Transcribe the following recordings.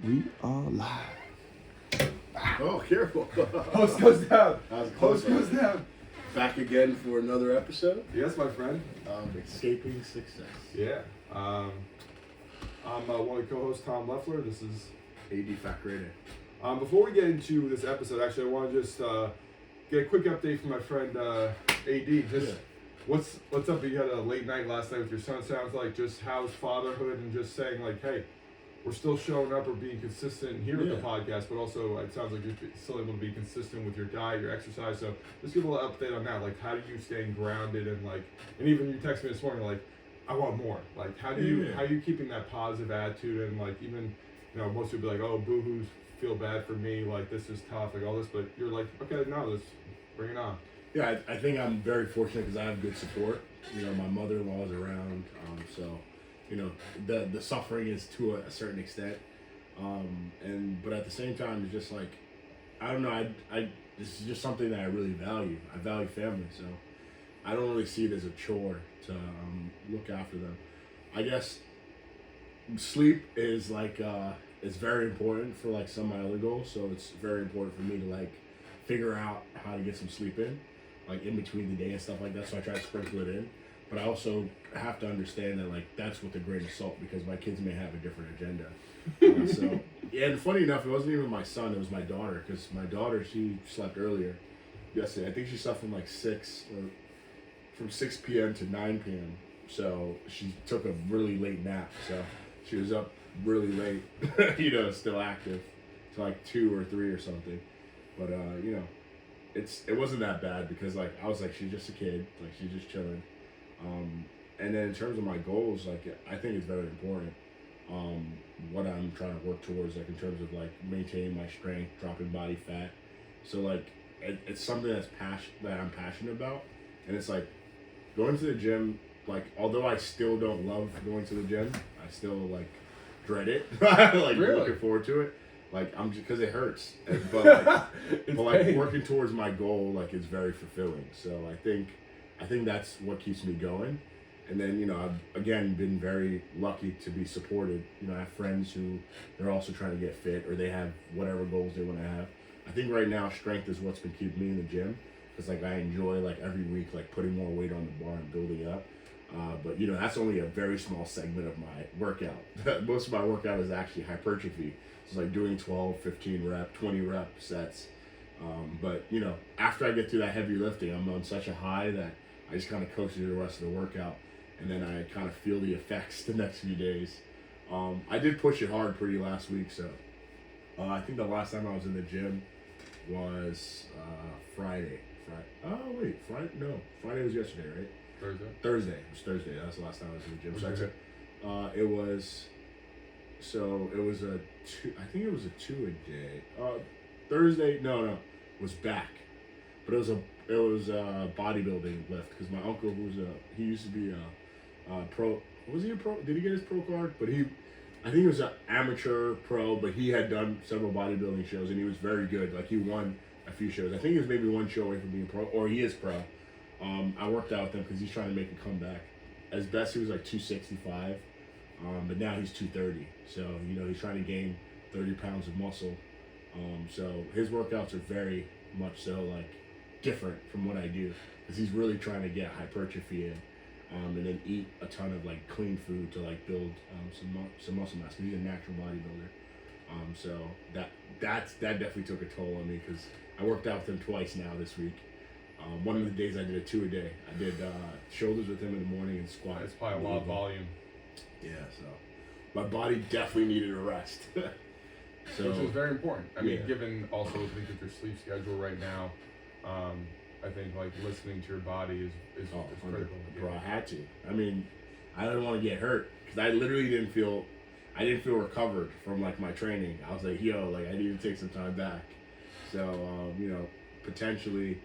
We are live. Oh, careful. Host goes down. Host goes down. Back again for another episode Yes, my friend. of Escaping Success. Yeah. I'm one of the co-hosts, Tom Leffler. This is AD Fact Rating. Before we get into this episode, actually, I want to just get a quick update from my friend AD. Just what's up? You had a late night last night with your son. Sounds like just how's fatherhood and just saying like, hey, we're still showing up or being consistent here with the podcast, but also it sounds like you're still able to be consistent with your diet, your exercise. So just give a little update on that. Like, how do you stay grounded and like, and even you texted me this morning like, I want more. Like, how are you keeping that positive attitude and like even, most people be like, oh, boo-hoos, feel bad for me, like this is tough, like all this, but you're like, okay, no, let's bring it on. Yeah, I think I'm very fortunate because I have good support. My mother-in-law is around, so the suffering is to a certain extent, but at the same time, it's just like, I don't know, I this is just something that I really value. I value family, so I don't really see it as a chore to look after them. I guess sleep is like it's very important for like some of my other goals, so it's very important for me to like figure out how to get some sleep in, like in between the day and stuff like that. So I try to sprinkle it in, but I also have to understand that like that's with a grain of salt because my kids may have a different agenda. And funny enough, it wasn't even my son; it was my daughter, because my daughter, she slept earlier yesterday. I think she slept from like 6 p.m. to 9 p.m. So she took a really late nap. So she was up really late, still active to like 2 or 3 or something. But it wasn't that bad because like I was like, she's just a kid, like she's just chilling. And then in terms of my goals, like I think it's very important. What I'm trying to work towards, like in terms of like maintaining my strength, dropping body fat. So like it's something that I'm passionate about, and it's like going to the gym. Like although I still don't love going to the gym, I still like dread it. Like really? Looking forward to it. Like I'm just because it hurts, but like working towards my goal like is very fulfilling. So I think that's what keeps me going. And then I've again been very lucky to be supported. I have friends who they're also trying to get fit or they have whatever goals they want to have. I think right now strength is what's been keeping me in the gym because like I enjoy like every week like putting more weight on the bar and building up. But that's only a very small segment of my workout. Most of my workout is actually hypertrophy. It's like doing 12, 15 rep, 20 rep sets. But after I get through that heavy lifting, I'm on such a high that I just kind of coast through the rest of the workout. And then I kind of feel the effects the next few days. I did push it hard pretty last week. So I think the last time I was in the gym was Friday. Oh, wait. Friday was yesterday, right? Thursday. It was Thursday. That's the last time I was in the gym. It was a 2. I think it was a 2 a day. Thursday. No. Was back, but it was a bodybuilding lift because my uncle, he used to be a pro. Was he a pro? Did he get his pro card? But I think he was an amateur pro, but he had done several bodybuilding shows and he was very good. Like he won a few shows. I think he was maybe one show away from being pro, or he is pro. I worked out with him because he's trying to make a comeback. As best, he was like 265, but now he's 230. So, he's trying to gain 30 pounds of muscle. So his workouts are very much so like different from what I do because he's really trying to get hypertrophy in and then eat a ton of like clean food to like build some muscle mass because he's a natural bodybuilder. So that definitely took a toll on me because I worked out with him twice now this week. One of the days I did a 2 a day. I did shoulders with him in the morning and squats. It's probably a lot of volume. Yeah, so my body definitely needed a rest. Which is very important. I mean, given also with your sleep schedule right now, I think like listening to your body is critical. Bro, I had to. I mean, I didn't want to get hurt because I literally didn't feel recovered from like my training. I was like, I need to take some time back. So, potentially.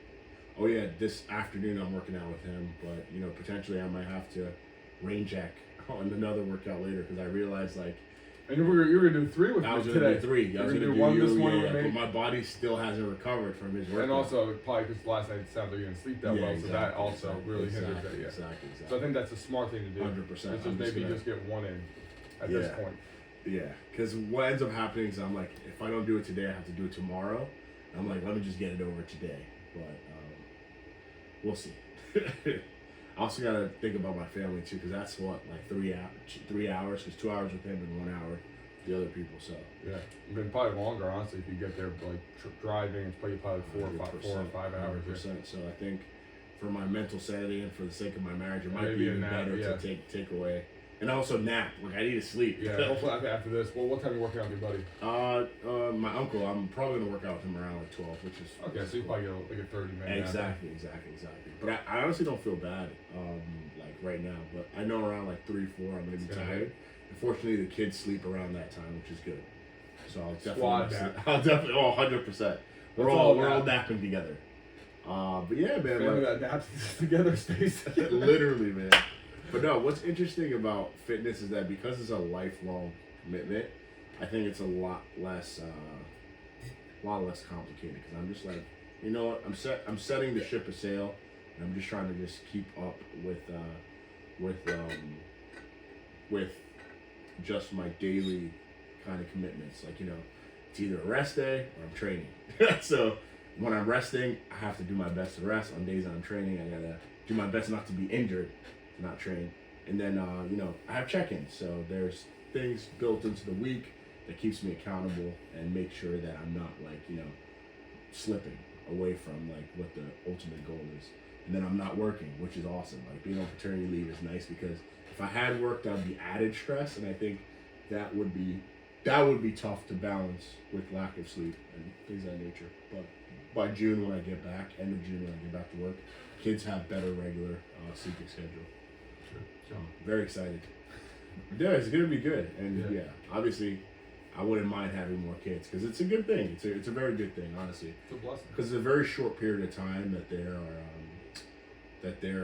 Oh yeah, this afternoon I'm working out with him, but potentially I might have to rain check on another workout later because I realized like. And you were gonna do 3 with me today. I was gonna do 3. I was gonna do one this morning with me. But my body still hasn't recovered from his workout. And also probably because last night it sounds like you didn't sleep that well, exactly, so that also really hinders it. Exactly. So I think that's a smart thing to do. 100%. It's just maybe just get 1 in at this point. Yeah, because what ends up happening is I'm like, if I don't do it today, I have to do it tomorrow. I'm like, let me just get it over today. But we'll see. I also gotta think about my family too, because that's what, like 3 hours, because 2 hours with him and 1 hour with the other people. So yeah, I mean probably longer honestly if you get there like driving. It's probably 4 or 5 hours. 100%. So I think for my mental sanity and for the sake of my marriage, it might be even better to take away. And also nap. Like I need to sleep. Yeah. Hopefully after this. Well, what time are you working out with your buddy? My uncle. I'm probably gonna work out with him around like 12, which is okay. So you probably get like a 30-minute. Exactly. But I honestly don't feel bad, like right now. But I know around like 3, 4, I'm gonna be tired. Unfortunately, the kids sleep around that time, which is good. So I'll definitely 100%. We're all napping together. But yeah, man. Family that naps together stays together. Literally, man. But no, what's interesting about fitness is that because it's a lifelong commitment, I think it's a lot less complicated. Because I'm just like, you know what? I'm setting the ship a sail, and I'm just trying to just keep up with just my daily kind of commitments. Like, you know, it's either a rest day or I'm training. So when I'm resting, I have to do my best to rest. On days that I'm training, I gotta do my best not to be injured, to not train. And then, you know, I have check-ins. So there's things built into the week that keeps me accountable and make sure that I'm not, like, you know, slipping away from, like, what the ultimate goal is. And then I'm not working, which is awesome. Like, being on paternity leave is nice because if I had work, that would be added stress, and I think that would be tough to balance with lack of sleep and things of that nature. But by June, when I get back, end of June when I get back to work, kids have better regular sleeping schedule. So very excited. Yeah, it's gonna be good, and yeah obviously, I wouldn't mind having more kids because it's a good thing. It's a very good thing, honestly. It's a blessing. Because it's a very short period of time that they're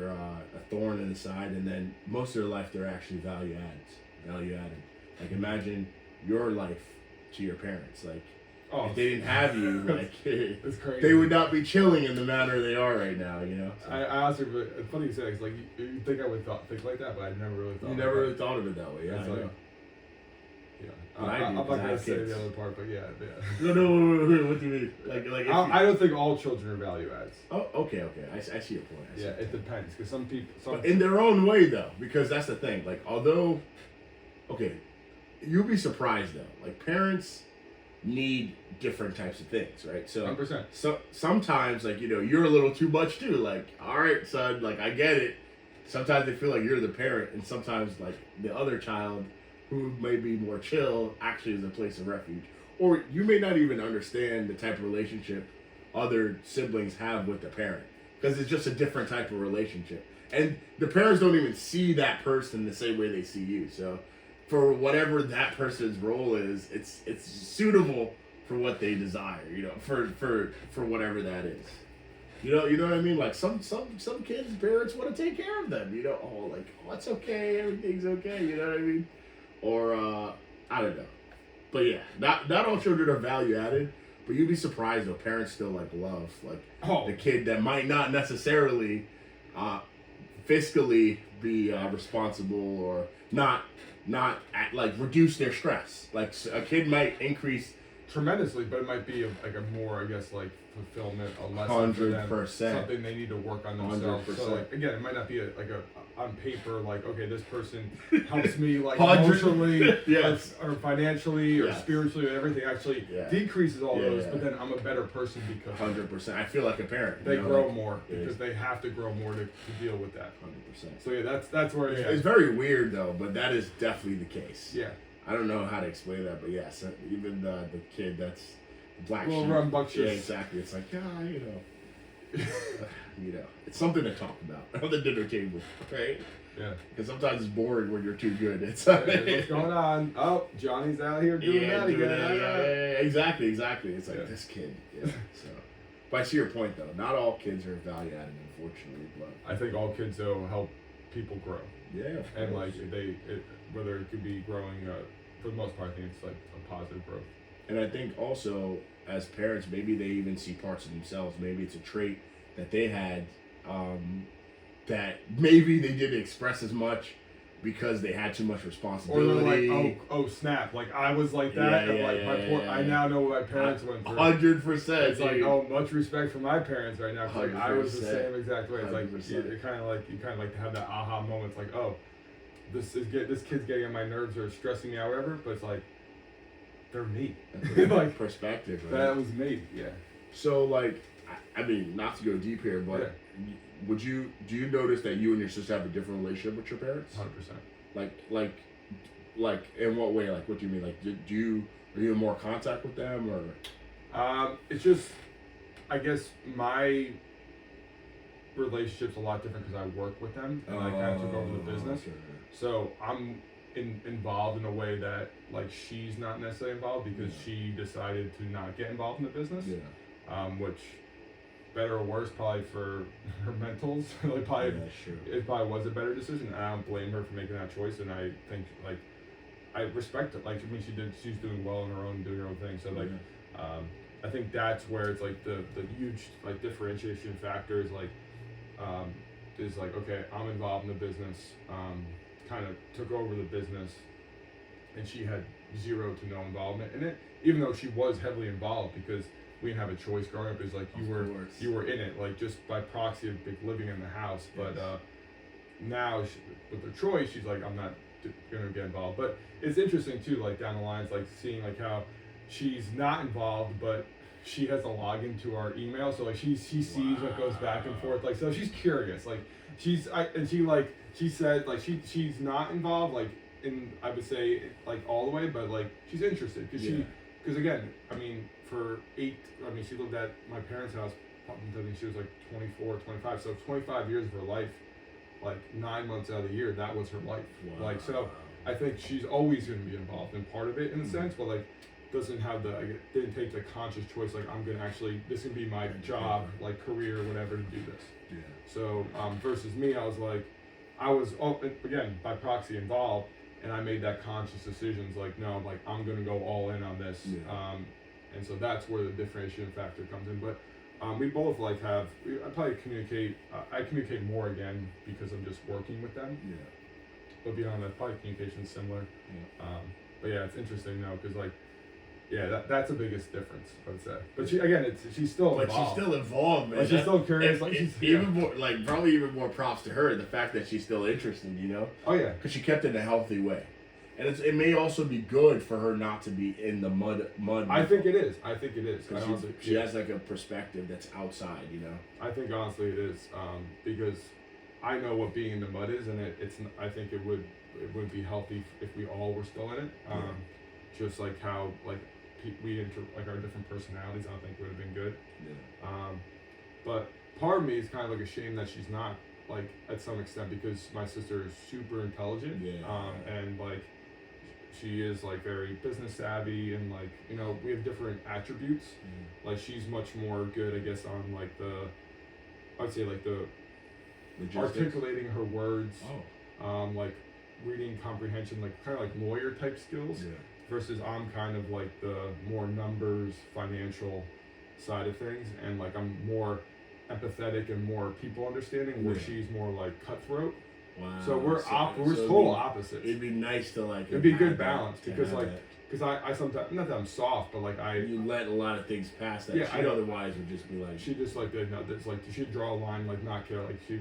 a thorn in the side, and then most of their life they're actually value added. Like imagine your life to your parents. Like if they didn't have you, like it's crazy. They would not be chilling in the manner they are right now. You know. So. I honestly, but it's funny you say it's like you think I would think like that, but I never really thought. You never really thought of it that way. Yeah. I know. Yeah, I'm not gonna say the other part, but yeah. No. What do you mean? Like I don't think all children are value adds. Oh, okay. I see your point. It depends because some people. But in their own way, though, because that's the thing. Like, although, okay, you'll be surprised though. Like, parents need different types of things, right? So, 100%. So sometimes, like, you know, you're a little too much too. Like, all right, son, like I get it. Sometimes they feel like you're the parent, and sometimes like the other child, who may be more chill, actually is a place of refuge. Or you may not even understand the type of relationship other siblings have with the parent, because it's just a different type of relationship. And the parents don't even see that person the same way they see you. So for whatever that person's role is, it's suitable for what they desire, you know, for whatever that is. You know what I mean? Like some kids' parents want to take care of them, you know, it's okay, everything's okay, you know what I mean? Or I don't know. But yeah, not all children are value added, but you'd be surprised though, parents still like love the kid that might not necessarily fiscally be responsible or not reduce their stress. Like a kid might increase tremendously, but it might be like a more, I guess, like fulfillment, a lesson for them, 100%. something they need to work on themselves. 100%. So like again, it might not be on paper like, okay, this person helps me like emotionally, yes, or financially, or spiritually, or everything actually decreases all those. But then I'm a better person because 100%. I feel like a parent. They grow more because they have to grow more to deal with that. 100%. So yeah, that's where it's very weird though, but that is definitely the case. Yeah. I don't know how to explain that, but yeah, so even the kid that's black sheep. Rambunctious. Yeah, exactly. It's like, you know, it's something to talk about on the dinner table, right? Yeah. Because sometimes it's boring when you're too good. It's what's going on? Oh, Johnny's out here doing that again. Yeah, exactly. It's like this kid. Yeah. So, but I see your point though. Not all kids are value added, unfortunately. But I think all kids though help people grow. Yeah. And like whether it could be growing, for the most part, I think it's like a positive growth. And I think also as parents, maybe they even see parts of themselves. Maybe it's a trait that they had that maybe they didn't express as much because they had too much Or responsibility. they're like, oh snap! Like I was like that. I now know what my parents went through. 100%. It's like, oh, much respect for my parents right now. 'Cause, like I was the 100%. same exact way. It's like 100%. you kind of like have that aha moment. It's like, oh, this kid's getting on my nerves or stressing me out, or whatever. But it's like, they're me. Like perspective. Right? That was me. Yeah. So like, I mean, not to go deep here, but do you notice that you and your sister have a different relationship with your parents? 100%. Like in what way? Like, what do you mean? Like, are you in more contact with them, or? It's just, I guess my relationship's a lot different because I work with them and I kind of took over the business. Okay. So I'm involved in a way that like she's not necessarily involved because she decided to not get involved in the business. Yeah. Which, better or worse, probably for her mentals, it probably was a better decision. And I don't blame her for making that choice, and I think like I respect it. Like I mean, she's doing well on her own, doing her own thing. So like, I think that's where it's like the huge like differentiation factor is like okay, I'm involved in the business. Kind of took over the business, and she had zero to no involvement in it, even though she was heavily involved because we didn't have a choice growing up. It's like you were in it, like just by proxy of living in the house. But now with her choice, she's like, I'm not gonna get involved. But it's interesting too, like down the lines, like seeing like how she's not involved, but she has a login to our email, so like she sees what goes back and forth. Like so, she's curious. Like she said like she's not involved like in I would say like all the way, but like she's interested because again, I mean she lived at my parents' house. I think she was like 24, 25. So 25 years of her life, like 9 months out of the year, that was her life. Wow. Like so, I think she's always going to be involved in part of it in a sense, but like didn't take the conscious choice like I'm gonna actually this is gonna be my job, like career, whatever, to do this. Yeah. So versus me, I was like, again by proxy involved, and I made that conscious decisions like no, like I'm gonna go all in on this. Yeah. And so that's where the differentiation factor comes in. But we both like I probably communicate. I communicate more again because I'm just working with them. Yeah. But beyond that, probably communication's similar. Yeah. But yeah, it's interesting though because like. Yeah, that's the biggest difference, I would say. But she's still involved. But she's still involved, man. Like, she's still curious. Probably even more props to her, the fact that she's still interested, you know? Oh, yeah. Because she kept it in a healthy way. And it may also be good for her not to be in the mud. I think it is. Because she has like a perspective that's outside, you know? I think honestly it is. Because I know what being in the mud is, and I think it would be healthy if we all were still in it. Just like how like our different personalities, I think would have been good. Yeah. But part of me is kind of like ashamed that she's not, like at some extent, because my sister is super intelligent. Yeah. And like she is like very business savvy, and like we have different attributes. Mm. Like she's much more good, I guess, on like I'd say like the logistics. Articulating her words. Oh. Like reading comprehension, like kind of like lawyer type skills. Yeah. Versus I'm kind of like the more numbers, financial side of things, and like I'm more empathetic and more people understanding, where she's more like cutthroat. Wow. So we're total opposites. It'd be nice to like. It'd be a good balance because I sometimes, not that I'm soft, but like you let a lot of things pass that. Yeah, she otherwise would just be like. She just like it's like she'd draw a line, like not care, like she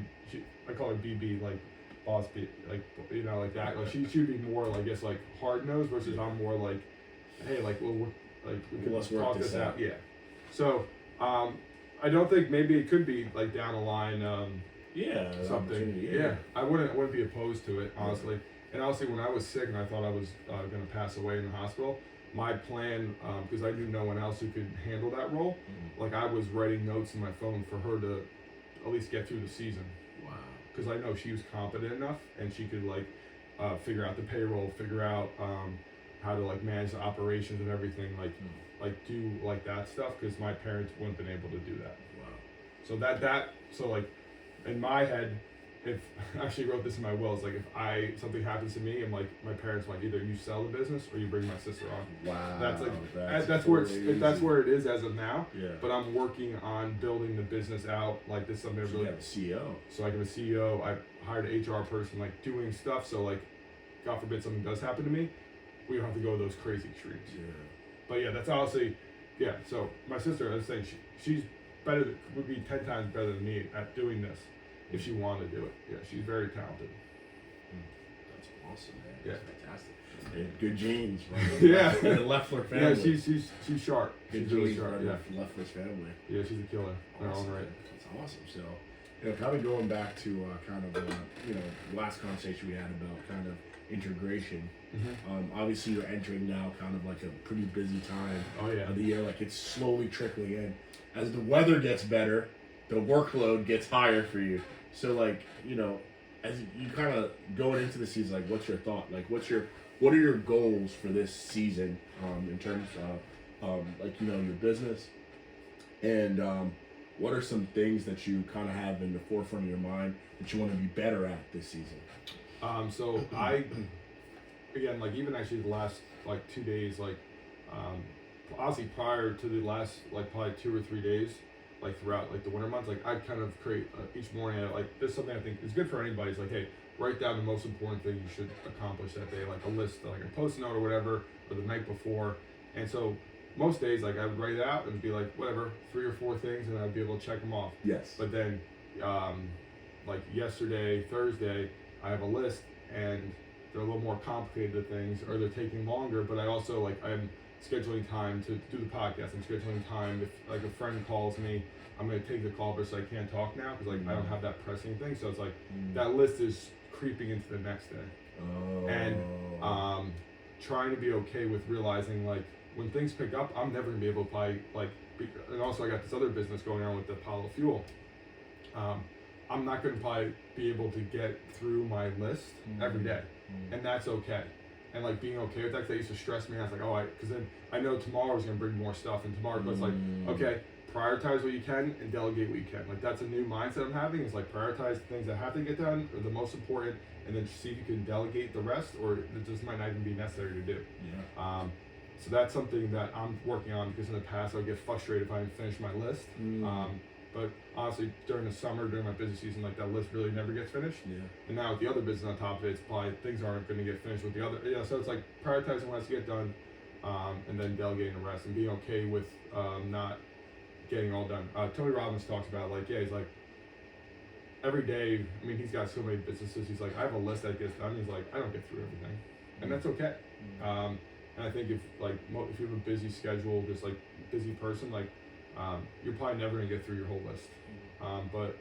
I call her BB, like. Boss be like like that. Like she'd be more like like hard nosed versus I'm more like, hey, like we can talk this out. Yeah. So I don't think maybe it could be like down the line. Something. Yeah. I wouldn't be opposed to it honestly. And honestly, when I was sick and I thought I was gonna pass away in the hospital, my plan because I knew no one else who could handle that role. Mm-hmm. Like I was writing notes in my phone for her to at least get through the season. Because I know she was competent enough, and she could like figure out the payroll, figure out how to like manage the operations and everything, like do like that stuff. Because my parents wouldn't have been able to do that. Wow. So like in my head, if I actually wrote this in my will, it's like if something happens to me, and like my parents like either you sell the business or you bring my sister on. Wow. That's like that's where it is as of now. Yeah. But I'm working on building the business out. Like this is something you have a CEO. So I have a CEO. I hired an HR person, like doing stuff. So like God forbid something does happen to me, we don't have to go those crazy extremes. Yeah. But yeah, that's honestly, yeah. So my sister, I was saying, she's would be 10 times better than me at doing this if she wanted to do it. Yeah, she's very talented. That's awesome, man. Yeah. That's fantastic. And good genes, right? Yeah. The Leffler family. Yeah, she's sharp. Good She's genes, really sharp. right? Yeah. Leffler's family. Yeah, she's a killer in her own right. That's awesome. So, kind of going back to kind of last conversation we had about kind of integration. Mm-hmm. Obviously, you're entering now kind of like a pretty busy time of the year. Like it's slowly trickling in. As the weather gets better, the workload gets higher for you. So, like as you kind of going into the season, like what's your thought? Like what are your goals for this season in terms of your business and what are some things that you kind of have in the forefront of your mind that you want to be better at this season? So I, again, like even actually the last like 2 days, like honestly prior to the last like probably 2 or 3 days, like throughout like the winter months, like I kind of create each morning, like this is something I think is good for anybody. It's like, hey, write down the most important thing you should accomplish that day, like a list, like a post note or whatever, or the night before. And so most days, like I would write it out and be like, whatever, 3 or 4 things, and I'd be able to check them off. Yes. But then, like yesterday, Thursday, I have a list, and they're a little more complicated, the things, or they're taking longer. But I also like I'm scheduling time to do the podcast. I'm scheduling time if like a friend calls me, I'm gonna take the call, but so I can't talk now because like I don't have that pressing thing. So it's like that list is creeping into the next day. Oh. And trying to be okay with realizing like when things pick up, I'm never gonna be able to buy and also I got this other business going on with the Apollo Fuel. I'm not gonna probably be able to get through my list every day, and that's okay. And like being okay with that, because that used to stress me. I was like, because then I know tomorrow is gonna bring more stuff, and tomorrow, but it's like, okay, prioritize what you can and delegate what you can. Like that's a new mindset I'm having. Is like prioritize the things that have to get done, or the most important, and then see if you can delegate the rest, or it just might not even be necessary to do. Yeah. So that's something that I'm working on, because in the past I would get frustrated if I didn't finish my list. But honestly, during the summer, during my busy season, like that list really never gets finished. Yeah. And now with the other business on top of it, it's probably things aren't going to get finished with the other. So it's like prioritizing what has to get done, and then delegating the rest, and being okay with not getting all done. Tony Robbins talks about he's like every day. I mean, he's got so many businesses. He's like, I have a list that gets done. He's like, I don't get through everything, and that's okay. And I think if you have a busy schedule, just like busy person, you're probably never gonna get through your whole list. But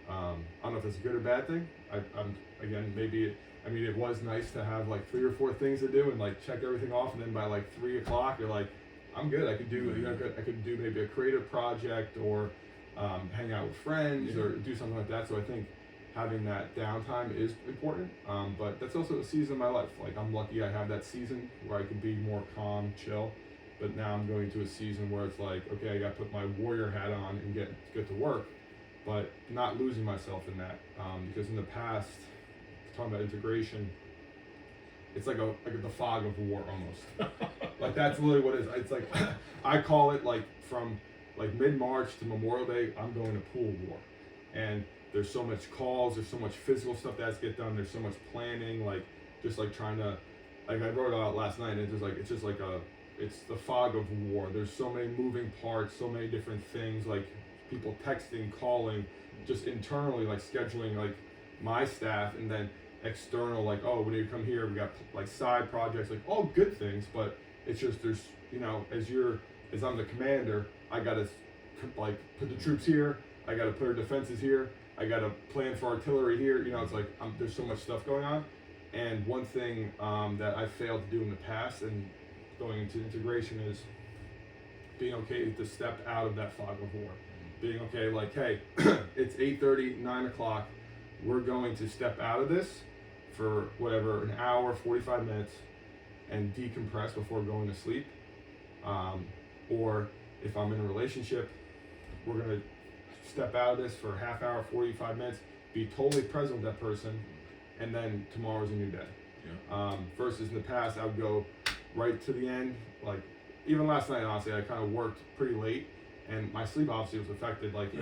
I don't know if it's a good or bad thing. I'm again, maybe it was nice to have like 3 or 4 things to do and like check everything off, and then by like 3 o'clock you're like, I'm good. I could do I could do maybe a creative project or hang out with friends or do something like that. So I think having that downtime is important, but that's also a season of my life. Like I'm lucky I have that season where I can be more calm, chill. But now I'm going to a season where it's like, okay, I got to put my warrior hat on and get to work, but not losing myself in that. Because in the past, talking about integration, it's like the fog of war almost. Like that's literally what it is. It's like I call it like from like mid-March to Memorial Day, I'm going to pool war, and there's so much calls, there's so much physical stuff that has to get done, there's so much planning, like just like trying to, like I wrote it out last night, and it's the fog of war. There's so many moving parts, so many different things, like people texting, calling, just internally, like scheduling, like my staff, and then external, like, oh, when you come here, we got like side projects, like all good things, but it's just there's, as I'm the commander, I gotta like put the troops here, I gotta put our defenses here, I gotta plan for artillery here. It's like there's so much stuff going on, and one thing that I failed to do in the past and going into integration is being okay to step out of that fog of war. Being okay, like, hey, it's 8:30, 9 o'clock. We're going to step out of this for whatever, an hour, 45 minutes, and decompress before going to sleep. Or if I'm in a relationship, we're going to step out of this for a half hour, 45 minutes, be totally present with that person, and then tomorrow's a new day. Yeah. Versus in the past, I would go right to the end. Like even last night, honestly, I kind of worked pretty late, and my sleep obviously was affected. Like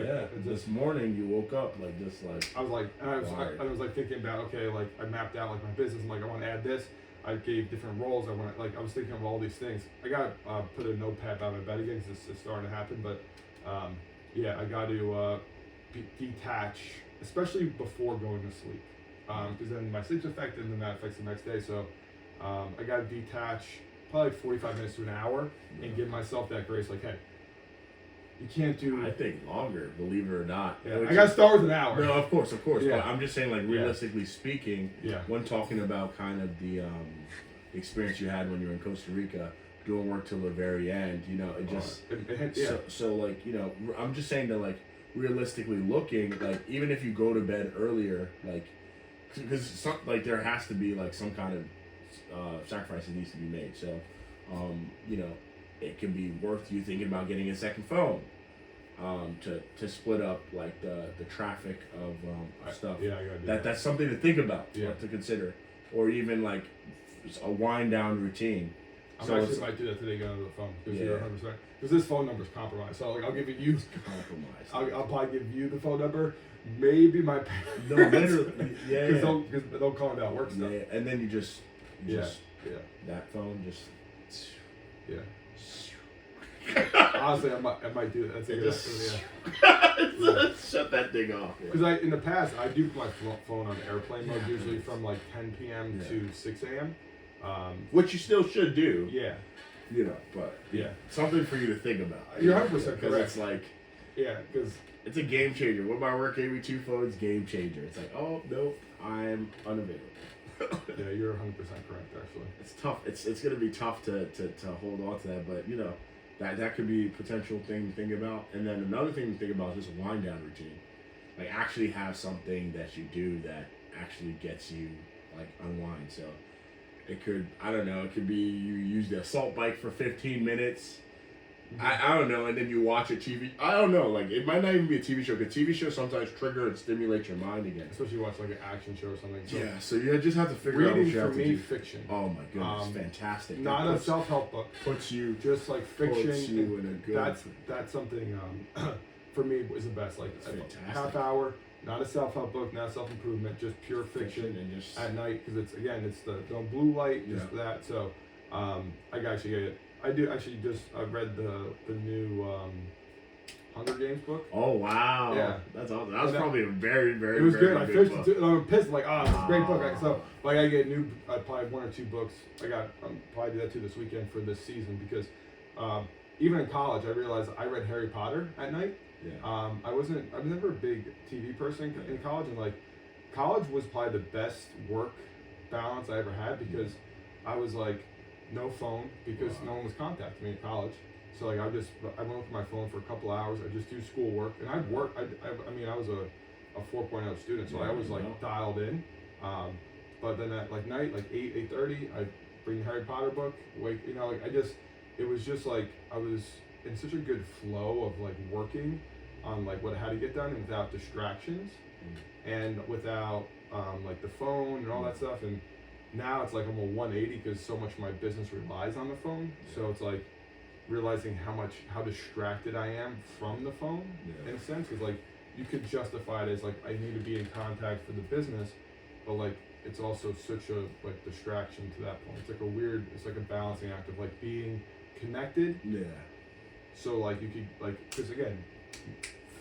this morning you woke up like this, like I was like, and I was like thinking about, okay, like I mapped out like my business. I'm like, I want to add this. I gave different roles. I was thinking of all these things. I got to put a notepad by my bed again because it's starting to happen. But I got to detach, especially before going to sleep, because then my sleep's affected and then that affects the next day. So I got to detach probably 45 minutes to an hour and give myself that grace. Like, hey, you can't do. I think longer, believe it or not. Yeah, I got to start with an hour. No, of course. Yeah. But I'm just saying, like, realistically speaking, yeah. when talking about kind of the experience you had when you were in Costa Rica, doing work till the very end, you know, it just so like, you know, I'm just saying that, like, realistically looking, like, even if you go to bed earlier, like, because like there has to be like some kind of sacrifice that needs to be made. So, you know, it can be worth you thinking about getting a second phone, to split up like the traffic of stuff. Yeah, I gotta do that. That's something to think about, to consider, or even like a wind down routine. I might do that today. Get on the phone because you're 100%. Because this phone number is compromised. So like, I'll give it you. Compromised. I'll probably give you the phone number. Maybe my parents. No, literally, Because they'll call me about work stuff. Yeah, and then you just that phone just. Yeah. Honestly, I might do that. Shut that thing off. Because in the past, I do my phone on airplane mode, usually from like 10 p.m. to 6 a.m. Which you still should do. Yeah. You know, but something for you to think about. You're 100% correct. Because it's like, because it's a game changer. With my work AB2 phones, game changer. It's like, oh nope, I'm unavailable. Yeah, you're 100% correct. Actually, it's tough. It's gonna be tough to hold on to that, but you know, that could be a potential thing to think about. And then another thing to think about is just a wind down routine. Like actually have something that you do that actually gets you like unwind. So it could, I don't know, it could be you use the assault bike for 15 minutes. I don't know, and then you watch a TV. I don't know, like it might not even be a TV show. Because TV shows sometimes trigger and stimulate your mind again. Especially you watch like an action show or something. So so you just have to figure out what you have to do. Reading for me, fiction. Oh my goodness, fantastic! Not a self-help book. Puts you just like fiction. Puts you in a good. That's something for me is the best. Like a half hour. Not a self-help book, not self-improvement, just pure fiction and just at night because it's the blue light, just that. So I actually get it. I do actually I read the new Hunger Games book. Oh wow! Yeah, that's awesome. That was probably a very very. It was very good. I finished it. And I'm pissed. Like, it's a great book. So like I get probably 1 or 2 books. I'm probably do that too this weekend for this season because even in college I realized I read Harry Potter at night. Yeah. I was never a big TV person in college, and like college was probably the best work balance I ever had because I was like no phone because no one was contacting me in college. So like I went with my phone for a couple hours. I just do schoolwork, and I'd work. I was a 4.0 student, so I was like dialed in. But then at like night, like 8:30, I'd bring the Harry Potter book. It was just like I was in such a good flow of like working on like what I had to get done and without distractions and without like the phone and all that stuff. And now it's like I'm a 180 because so much of my business relies on the phone. So it's like realizing how distracted I am from the phone in a sense, because like you could justify it as like I need to be in contact for the business, but like it's also such a like distraction to that point. It's like a balancing act of like being connected. Yeah. So like you could like, because again,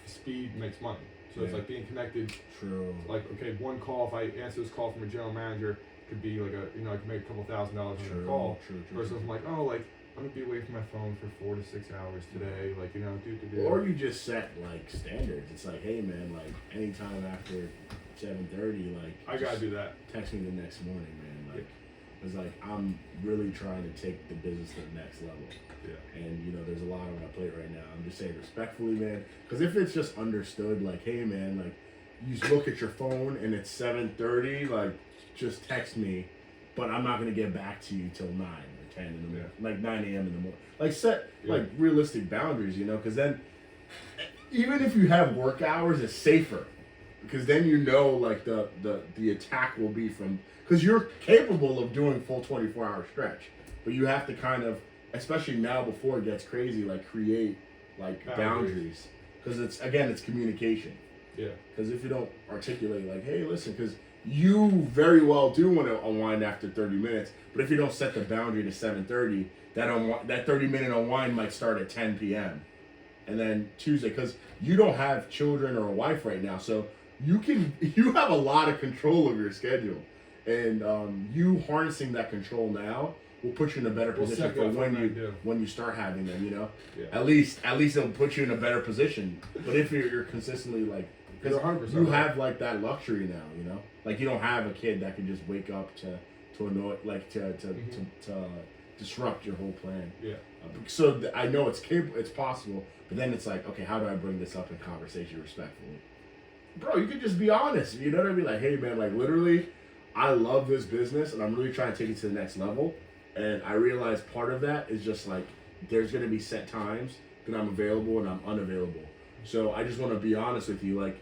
speed makes money. So it's like being connected. True. Like, okay, one call, if I answer this call from a general manager, could be like I could make a couple $1,000 on a call. True. Versus I'm like, oh, like I'm gonna be away from my phone for 4 to 6 hours today. Like, do. Or you just set like standards. It's like, hey man, like anytime after 7:30, like I gotta do that. Text me the next morning, man. Like it's like I'm really trying to take the business to the next level. Yeah. And there's a lot on my plate right now. I'm just saying respectfully, man. Because if it's just understood, like, hey man, like you look at your phone and it's 7:30, like just text me, but I'm not gonna get back to you till 9 or 10 in the morning, like 9 a.m. in the morning. Like set like realistic boundaries, because then even if you have work hours, it's safer. Because then like the attack will be from, because you're capable of doing full 24-hour stretch, but you have to kind of, especially now before it gets crazy, like create like boundaries. Because it's communication. Yeah. Because if you don't articulate like, hey, listen, because you very well do want to unwind after 30 minutes, but if you don't set the boundary to 7:30, that 30-minute unwind might start at 10 p.m. and then Tuesday, because you don't have children or a wife right now, so you have a lot of control of your schedule, and you harnessing that control now will put you in a better position for when you start having them. You know, at least it'll put you in a better position. But if you're consistently like, because you have like that luxury now, you know, like you don't have a kid that can just wake up to annoy, like to disrupt your whole plan. Yeah. So I know it's possible, but then it's like, okay, how do I bring this up in conversation respectfully? Bro, you can just be honest. You know what I mean? Like, hey man, like literally, I love this business and I'm really trying to take it to the next level. And I realize part of that is just like, there's gonna be set times that I'm available and I'm unavailable. So I just want to be honest with you, like,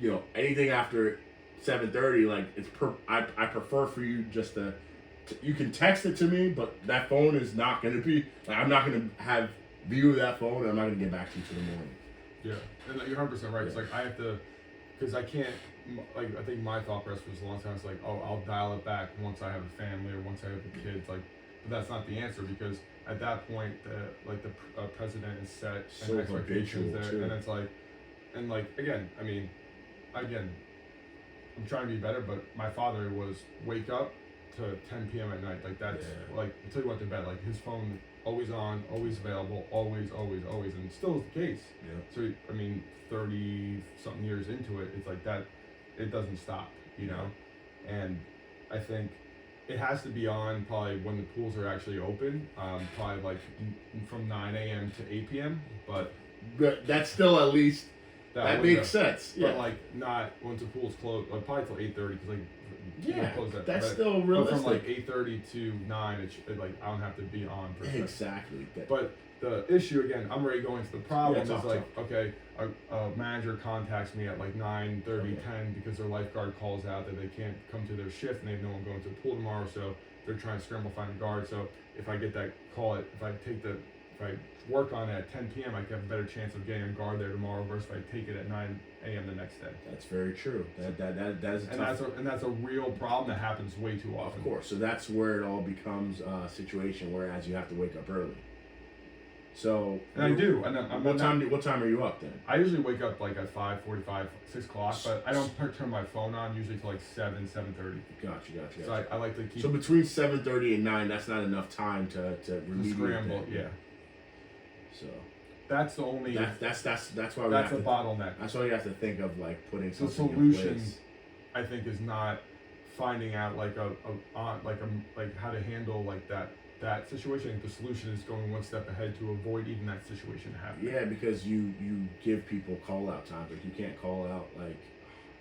you know, anything after 7:30, like I prefer for you just to you can text it to me, but that phone is not gonna be like, I'm not gonna have view of that phone, and I'm not gonna get back to you till the morning. Yeah, and you're 100% right. Yeah. It's like I have to, because I can't. Like I think my thought process was a long time. It's like, oh, I'll dial it back once I have a family or once I have the kids. Like, but that's not the answer, because at that point, the president is set and expectations there, too. And it's like, and like again, I mean, I'm trying to be better, but my father was wake up to 10 p.m. at night. Like that's like until he went to bed. Like his phone always on, always available, always, and still is the case. Yeah. So I mean, 30-something years into it, it's like that. It doesn't stop, you know, and I think it has to be on probably when the pools are actually open, probably like from 9 a.m. to 8 p.m. But that's still at least that makes sense. Yeah. But like not once the pool's closed, probably till 8:30, because like that's still realistic. But from like 8:30 to 9, like I don't have to be on. Exactly. But the issue again, I'm already going to the problem is like, okay, a manager contacts me at like 9:30, 10 because their lifeguard calls out that they can't come to their shift and they have no one going to the pool tomorrow, so they're trying to scramble to find a guard. So if I get that call, if I work on it at 10 p.m., I have a better chance of getting a guard there tomorrow versus if I take it at 9 a.m. the next day. That's very true. That is that's a real problem that happens way too often. Of course. So that's where it all becomes a situation whereas you have to wake up early. So and I do. And what time are you up then? I usually wake up like at 5:45, 6 o'clock, but I don't turn my phone on usually till like 7:30. Gotcha. So I like to keep. So between 7:30 and 9, that's not enough time to scramble. Yeah. So that's the only. That's why that's a bottleneck. That's why you have to think of like putting something the solution, in place. I think, is not finding out like how to handle like that situation. I think the solution is going one step ahead to avoid even that situation happening. Yeah, because you give people call out times. Like you can't call out like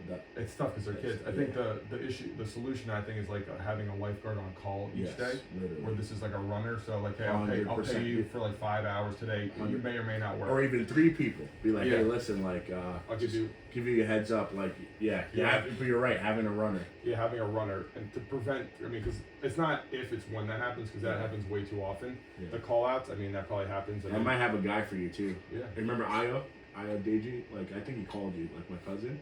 that. It's tough because they're kids. I think the solution I think is like having a lifeguard on call each day, literally. Where this is like a runner. So like, hey, I'll pay you for like 5 hours today. You may or may not work. Or even 3 people. Be like, hey, listen, like I'll give you a heads up. Like, but you're right, having a runner. Yeah, having a runner, and to prevent. I mean, because it's not if, it's when that happens, because that happens way too often. Yeah. The call outs. I mean, that probably happens. I might have a guy for you too. Yeah. Remember Io Deji? Like I think he called you, like my cousin.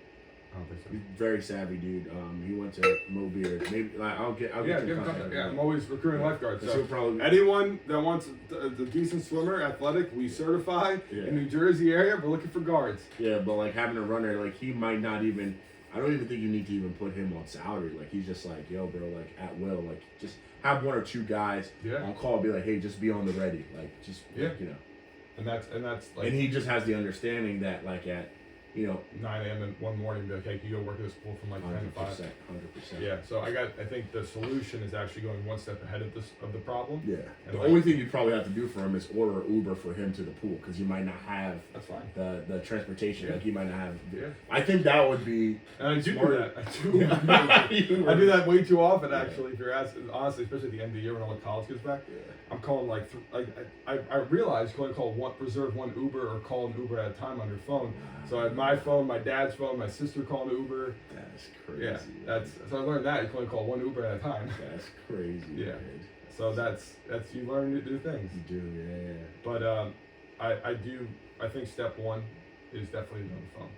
I don't think so. He's a very savvy dude. He went to Mo Beard. Maybe like, I'll get you contact. Yeah, I'm always recruiting lifeguards. So probably, anyone that wants the decent swimmer, athletic, we certify in New Jersey area. We're looking for guards. Yeah, but like having a runner, like he might not even. I don't even think you need to even put him on salary. Like he's just like, yo, bro, like at will, like just have 1 or 2 guys on call. Be like, hey, just be on the ready, like just like, you know. And that's like. And he just has the understanding that like at 9 a.m. one morning, be like, hey, can you go work at this pool from like 10 to 5? 100%. Yeah, so I think the solution is actually going one step ahead of the problem. Yeah. And the only thing you probably have to do for him is order Uber for him to the pool, because you might not have the transportation. Like you might not have. Yeah. I think that would be. And I do that. I do that way too often, actually. If you're asking, honestly, especially at the end of the year when all the college gets back, I'm calling I realize you can only reserve 1 Uber or call an Uber at a time on your phone. So I had my phone, my dad's phone, my sister called Uber. That's crazy. Yeah, so I learned that you can only call 1 Uber at a time. That's crazy. Yeah. Man. So that's you learn to do things. You do, yeah. But I think step one is definitely another phone,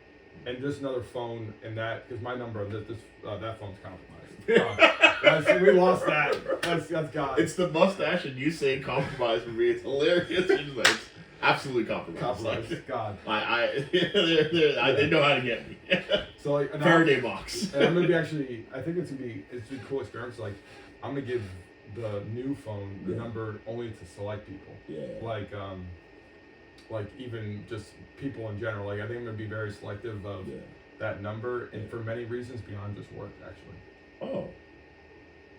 and just another phone, and that because my number that phone's compromised. We lost that. That's God. It's the mustache and you saying compromise for me. It's hilarious. It's like absolutely compromised. God. They know how to get me. So like Faraday box. And I'm gonna be actually. I think it's a cool experience. Like I'm gonna give the new phone the number only to select people. Yeah. Like even just people in general. Like I think I'm gonna be very selective of that number, and for many reasons beyond just work actually. Oh.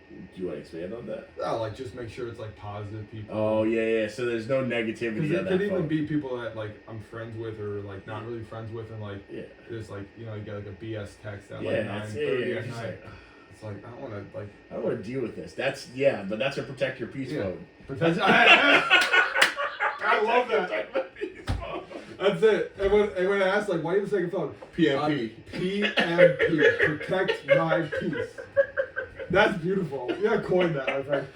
Do you want to expand on that? Like just make sure it's like positive people. Oh yeah. So there's no negativity. Because it could even be people that like I'm friends with or like not really friends with, and like just like you get like a BS text at like 9:30 at night. It's like I don't want to like. I don't want to deal with this. That's but that's a protect your peace mode. I love that. That's it. And when I asked like, why do you have a second phone? PMP. PMP. Protect my peace. That's beautiful. You gotta coin that, my friend.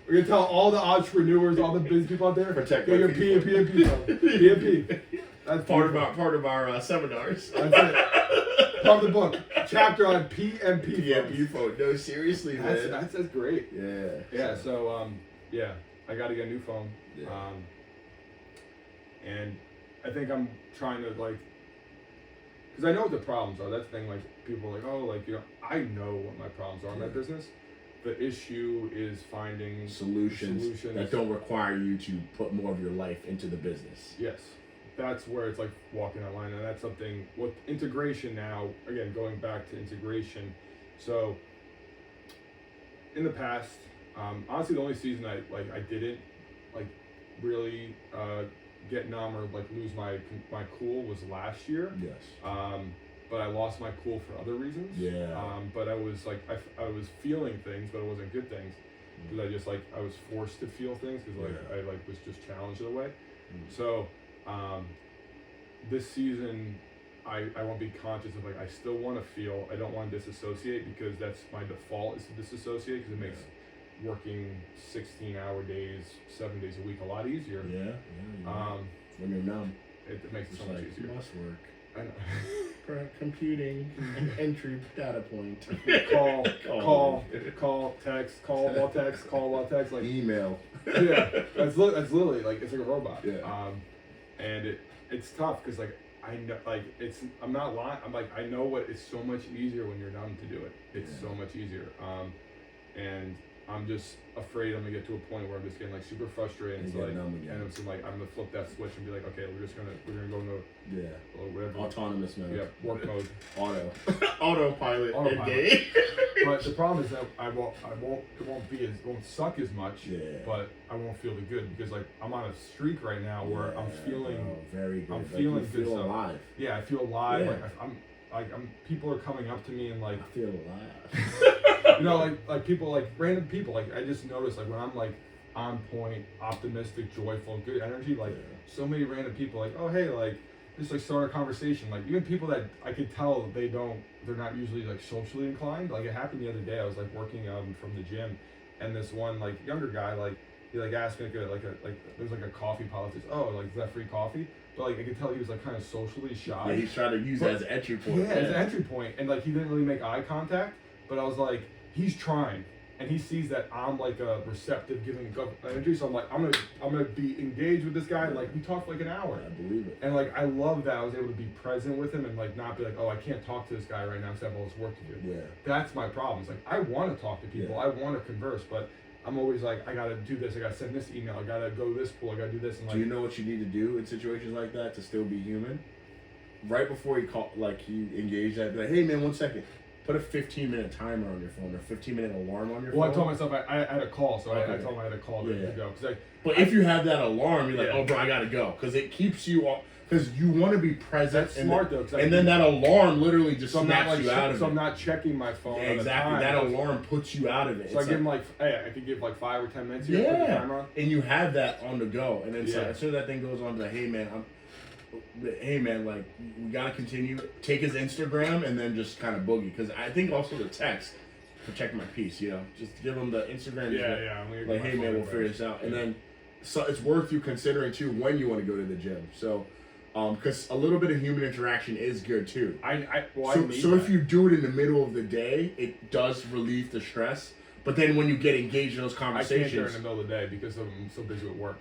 We're gonna tell all the entrepreneurs, all the business people out there, protect your PMP phone. PMP. That's part of our seminars. That's it. Part of the book. Chapter on PMP. PMP phone. No, seriously, man. That's great. Yeah. Yeah. So I got to get a new phone. Yeah. And I think I'm trying to like, because I know what the problems are. That's the thing. Like people are like, oh, like I know what my problems are in my business. The issue is finding solutions that don't require you to put more of your life into the business. Yes. That's where it's like walking that line, and that's something with integration now, again, going back to integration. So in the past, honestly, the only season I didn't like really get numb or like lose my cool was last year. Yes. But I lost my cool for other reasons. Yeah. But I was like, I was feeling things, but it wasn't good things. Because I just like, I was forced to feel things because like, I like was just challenged in a way. So, this season, I won't be conscious of like, I still want to feel, I don't want to disassociate because that's my default is to disassociate because it makes working 16-hour days, 7 days a week a lot easier. Yeah. When you're numb. It makes it so much easier. Must work. I know. Computing an entry data point. Call, text, call while text, like email. Yeah, that's literally like it's like a robot. Yeah. And it's tough because like I know like I'm not lying. I'm like I know what it's so much easier when you're numb to do it. It's so much easier. And I'm just afraid I'm gonna get to a point where I'm just getting like super frustrated and it's like I'm gonna flip that switch and be like, okay, we're gonna go into whatever autonomous mode. Yeah, work mode. Autopilot. Engage. But the problem is that it won't suck as much. Yeah. But I won't feel the good because like I'm on a streak right now where I'm feeling very good. I'm feeling good. Feel alive. Yeah, I feel alive. Yeah. Like people are coming up to me and like I feel alive. like people like random people like I just noticed like when I'm like on point, optimistic, joyful, good energy, like so many random people like, oh hey, like just like start a conversation, like even people that I could tell they're not usually like socially inclined. Like it happened the other day. I was like working from the gym, and this one like younger guy like he like asked me like there's like a coffee politics. Oh, like is that free coffee? But like I could tell he was like kind of socially shy. Yeah, he's trying to use that as an entry point. Yeah, as an entry point, and like he didn't really make eye contact. But I was like, he's trying, and he sees that I'm like a receptive, giving energy. So I'm like, I'm gonna be engaged with this guy. And like we talked for like an hour. I believe it. And like I love that I was able to be present with him and like not be like, oh, I can't talk to this guy right now because I have all this work to do. Yeah. That's my problem. It's like I want to talk to people, I want to converse, but I'm always like, I gotta do this, I gotta send this email, I gotta go to this pool, I gotta do this. And like, do you know what you need to do in situations like that to still be human? Right before you engage that, be like, hey man, 1 second. Put a 15-minute timer on your phone or 15-minute alarm on your phone. Well, I told myself I had a call, so I told him I had a call to go. But if you have that alarm, you're like, oh bro, I gotta go, because it keeps you off. Because you want to be present. That's smart though. And then that alarm literally just snaps you out of it. So I'm not checking my phone. Yeah, exactly. That alarm puts you out of it. So I give him like, hey, I could give like 5 or 10 minutes here. Put the timer on. And you have that on the go. And then as soon as that thing goes on, like, hey man, like we gotta continue. Take his Instagram and then just kind of boogie. Because I think also the text, protect my peace. Just give him the Instagram. Yeah. Like, hey man, we'll figure this out. And then so it's worth you considering too when you want to go to the gym. So, because a little bit of human interaction is good too. So if you do it in the middle of the day, it does relieve the stress. But then when you get engaged in those conversations, I can't during the middle of the day because I'm so busy with work.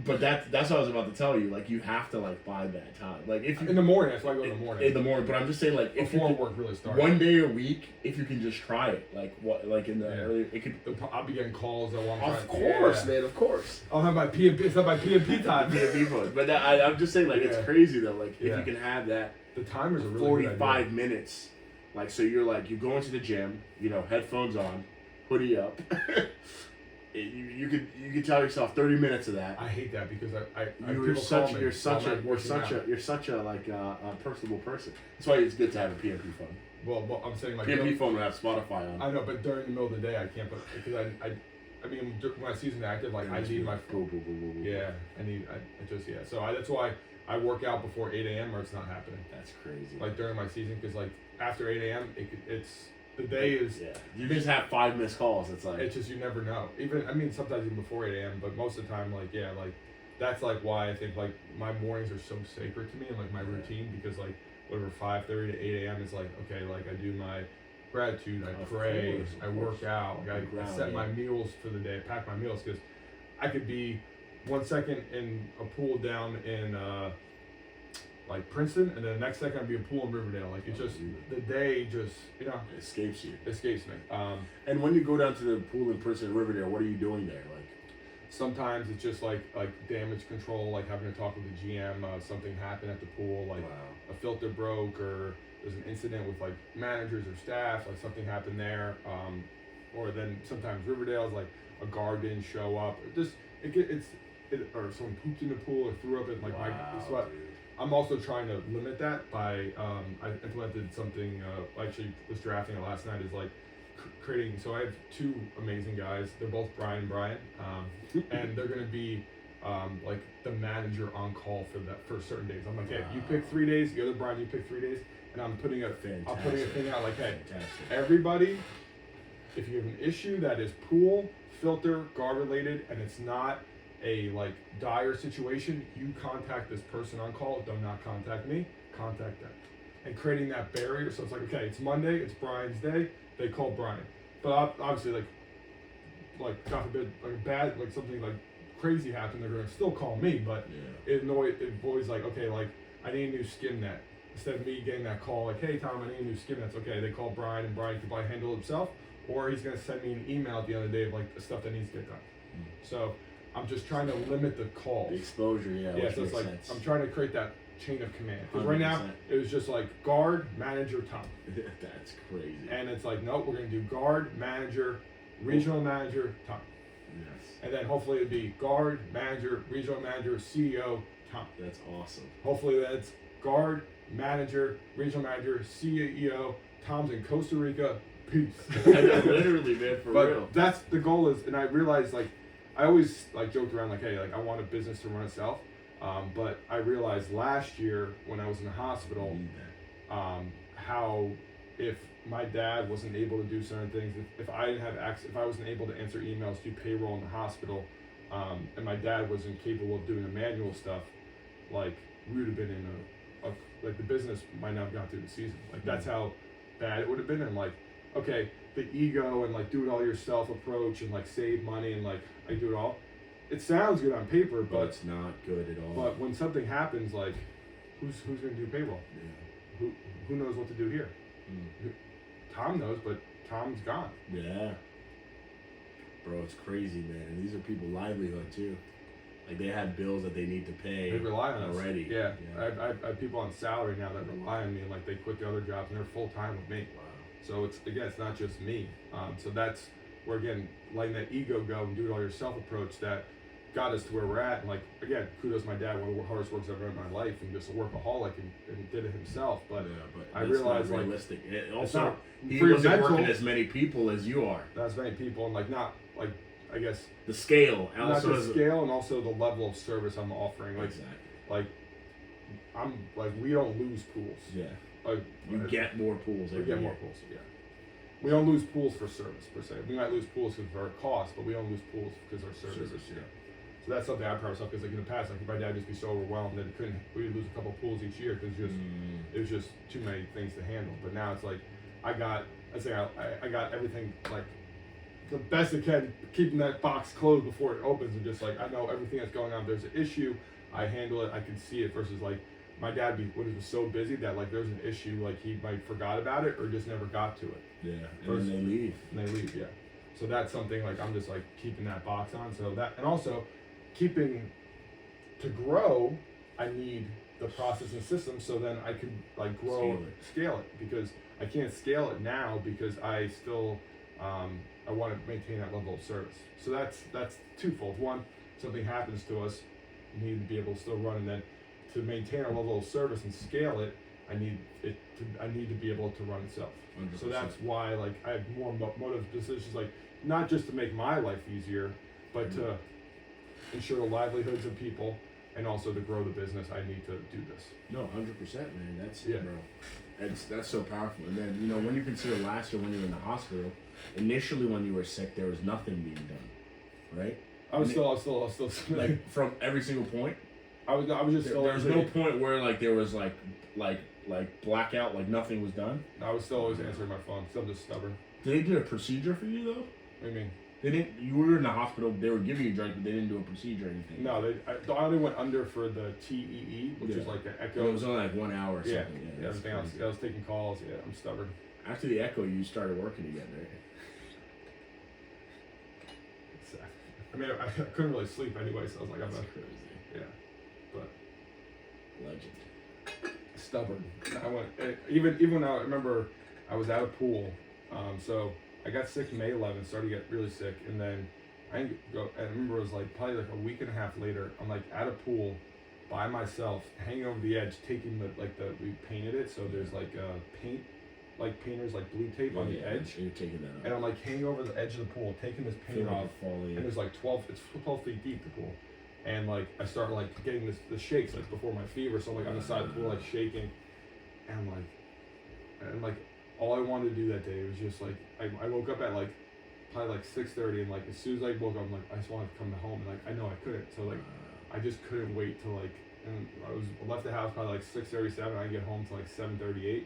But that's what I was about to tell you. Like, you have to like buy that time. Like, if you, in the morning, that's why I go in the morning. In the morning, but I'm just saying, like, if before work really starts, one day a week, if you can just try it, like in the early, it could. I'll be getting calls that want. Of course, man. Of course. I'll have my PMP. It's not my PMP time. PMP phone. But I'm just saying, like, it's crazy though. Like, if you can have that, the timers are really 45 minutes. Like, so you're like, you go into the gym, headphones on, hoodie up. You could tell yourself 30 minutes of that. I hate that because you're such a like a personable person. That's why it's good to have a PMP phone. Well, I'm saying like PMP phone would have Spotify on. I know, but during the middle of the day I can't put because I mean when I season active like I need my yeah so that's why I work out before 8 a.m. or it's not happening. That's crazy. Like during my season because like after 8 a.m. it's. The day is... Yeah. You just have 5 missed calls. It's like... It's just you never know. Sometimes even before 8 a.m., but most of the time, that's, why I think, my mornings are so sacred to me and, my routine because, whatever, 5:30 to 8 a.m. is, okay, I do my gratitude, I pray, I work out, I set my meals for the day, pack my meals because I could be 1 second in a pool down in... Princeton, and then the next second I'd be a pool in Riverdale. It's just the day just it escapes you. Escapes me. And when you go down to the pool in Princeton and Riverdale, what are you doing there? Sometimes it's just like damage control, having to talk with the GM. Something happened at the pool, a filter broke, or there's an incident with managers or staff, something happened there. Or then sometimes Riverdale's a guard didn't show up. Or or someone pooped in the pool or threw up in my sweat. I'm also trying to limit that by I implemented something. I actually was drafting it last night. Is creating. So I have 2 amazing guys. They're both Brian, and they're gonna be the manager on call for certain days. I'm hey, you pick 3 days. The other Brian, you pick 3 days, and I'm putting a thing out hey, everybody, if you have an issue that is pool, filter, guard related, and it's not a dire situation, you contact this person on call. Do not contact me. Contact them, and creating that barrier. So it's okay, it's Monday. It's Brian's day. They call Brian, but obviously God forbid, bad something crazy happened. They're gonna still call me, but it avoids okay, I need a new skim net. Instead of me getting that call hey Tom, I need a new skim net. It's okay. They call Brian, and Brian can probably handle it himself, or he's gonna send me an email at the end of the day of the stuff that needs to get done. So. I'm just trying to limit the calls. The exposure, yeah. So it's sense. I'm trying to create that chain of command. Because right now, it was just guard, manager, Tom. That's crazy. And it's nope, we're going to do guard, manager, regional manager, Tom. Yes. And then hopefully it'd be guard, manager, regional manager, CEO, Tom. That's awesome. Hopefully that's guard, manager, regional manager, CEO, Tom's in Costa Rica, peace. Literally, man, for real. But that's the goal is, and I realized I always joked around hey, I want a business to run itself, but I realized last year when I was in the hospital, how if my dad wasn't able to do certain things, if I didn't have access, if I wasn't able to answer emails, do payroll in the hospital, and my dad was incapable of doing the manual stuff, we would have been in the business might not have gone through the season. That's how bad it would have been, and okay, the ego and do it all yourself approach and save money and I do it all. It sounds good on paper, but it's not good at all. But when something happens, who's gonna do payroll? Yeah. Who knows what to do here? Tom knows, but Tom's gone. Yeah. Bro, it's crazy, man. And these are people's livelihood too. They have bills that they need to pay. They rely on already. Us. Yeah. I have people on salary now that rely on me and they quit the other jobs and they're full time with me. Wow. So it's not just me. So that's where again letting that ego go and do it all yourself approach that got us to where we're at. And again, kudos to my dad, one of the hardest works I've ever done in my life, and just a workworkaholic and did it himself. But I realized realistic. Also, he wasn't working as many people as you are. Not as many people, and not I guess the scale. Not the scale, and also the level of service I'm offering. Exactly. I'm we don't lose pools. Yeah. You get more pools. We get more pools. Yeah. We don't lose pools for service per se. We might lose pools because of our cost, but we don't lose pools because of our service. Yeah. So that's something I pride myself because like in the past, like my dad used to be so overwhelmed that we'd lose a couple pools each year because it was just too many things to handle. But now it's like I got everything like the best I can, keeping that box closed before it opens, and just like I know everything that's going on. If there's an issue, I handle it. I can see it versus like my dad was so busy that like there's an issue, like he might forgot about it or just never got to it. Yeah, and then they leave. And they leave, yeah. So that's something like I'm just like keeping that box on. So that, and also keeping to grow, I need the process and system so then I can like grow, scale it because I can't scale it now because I still I want to maintain that level of service. So that's twofold. One, something happens to us, you need to be able to still run, and then to maintain a level of service and scale it, I need to be able to run itself. 100%. So that's why like I have more motive decisions, like not just to make my life easier, but to ensure the livelihoods of people and also to grow the business. I need to do this. No, 100%, man. That's it, bro. That's so powerful. And then when you consider last year when you were in the hospital, initially when you were sick, there was nothing being done, right? I was still like from every single point. I was just still. There was no point where like there was like blackout, like nothing was done. I was still always answering my phone. Still just stubborn. Did they do a procedure for you though? What do you mean? They didn't. You were in the hospital. They were giving you drugs, but they didn't do a procedure or anything. No, I only went under for the TEE, which is like an echo. It was only like 1 hour or something. Yeah, everything else. I was taking calls. Yeah, I'm stubborn. After the echo, you started working again, right? I mean, I couldn't really sleep anyway, so I was like, I'm not crazy. Yeah, but legend. Stubborn. I went even when I remember I was at a pool, so I got sick May 11th, started to get really sick, and then I remember it was like probably like a week and a half later, I'm like at a pool by myself, hanging over the edge, taking we painted it, so there's like paint, like painters like blue tape on the edge. You're taking that off. And I'm like hanging over the edge of the pool, taking this paint off, and there's like 12 feet deep, the pool. And like I start like getting the shakes like before my fever, so I'm like on the side of the pool like shaking, and like all I wanted to do that day was just like I woke up at like probably like 6:30, and like as soon as I woke up, I'm like I just wanted to come home, and like I know I couldn't, so like I just couldn't wait to like, and I left the house probably like 6:37, I get home to like 7:38.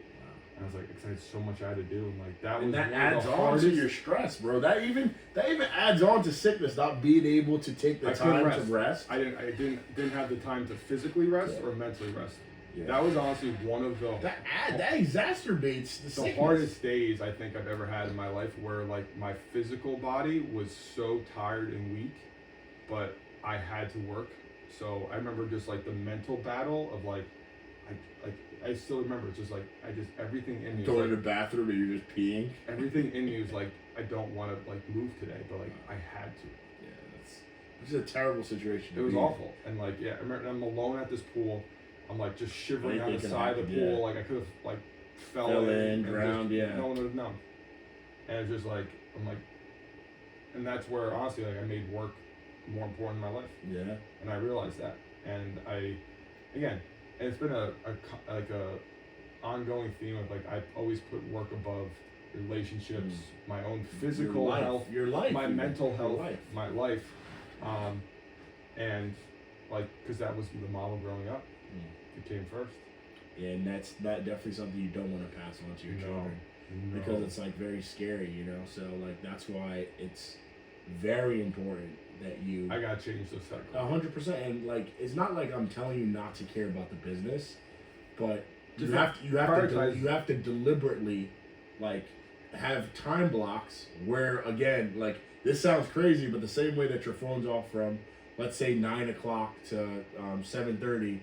And I was like, because I had so much I had to do, and like that was. And that adds on to your stress, bro. That even adds on to sickness, not being able to take the time to rest. I didn't have the time to physically rest or mentally rest. Yeah. That was honestly one of the that exacerbates the sickness. Hardest days I think I've ever had in my life, where like my physical body was so tired and weak, but I had to work. So I remember just like the mental battle of like I still remember, it's just like, everything in me. Going to the bathroom and you're just peeing? Everything in me was like, I don't want to like move today, but like, I had to. Yeah, it's a terrible situation. It was awful. And like, yeah, I remember I'm alone at this pool. I'm like just shivering on the side of the pool. Like I could have like fell in, drowned, no one would have known. And it's just like, I'm like, and that's where honestly, like I made work more important in my life. Yeah. And I realized that. And and it's been a ongoing theme of like I always put work above relationships, my own physical health, your life, my mental health, my life, and like because that was the model growing up. It came first. Yeah, and that's definitely something you don't want to pass on to your children because it's like very scary, So like that's why it's very important that you. I gotta change this cycle. 100%, and like it's not like I'm telling you not to care about the business, but you have to deliberately like have time blocks where again like this sounds crazy, but the same way that your phone's off from let's say 9 o'clock to 7:30,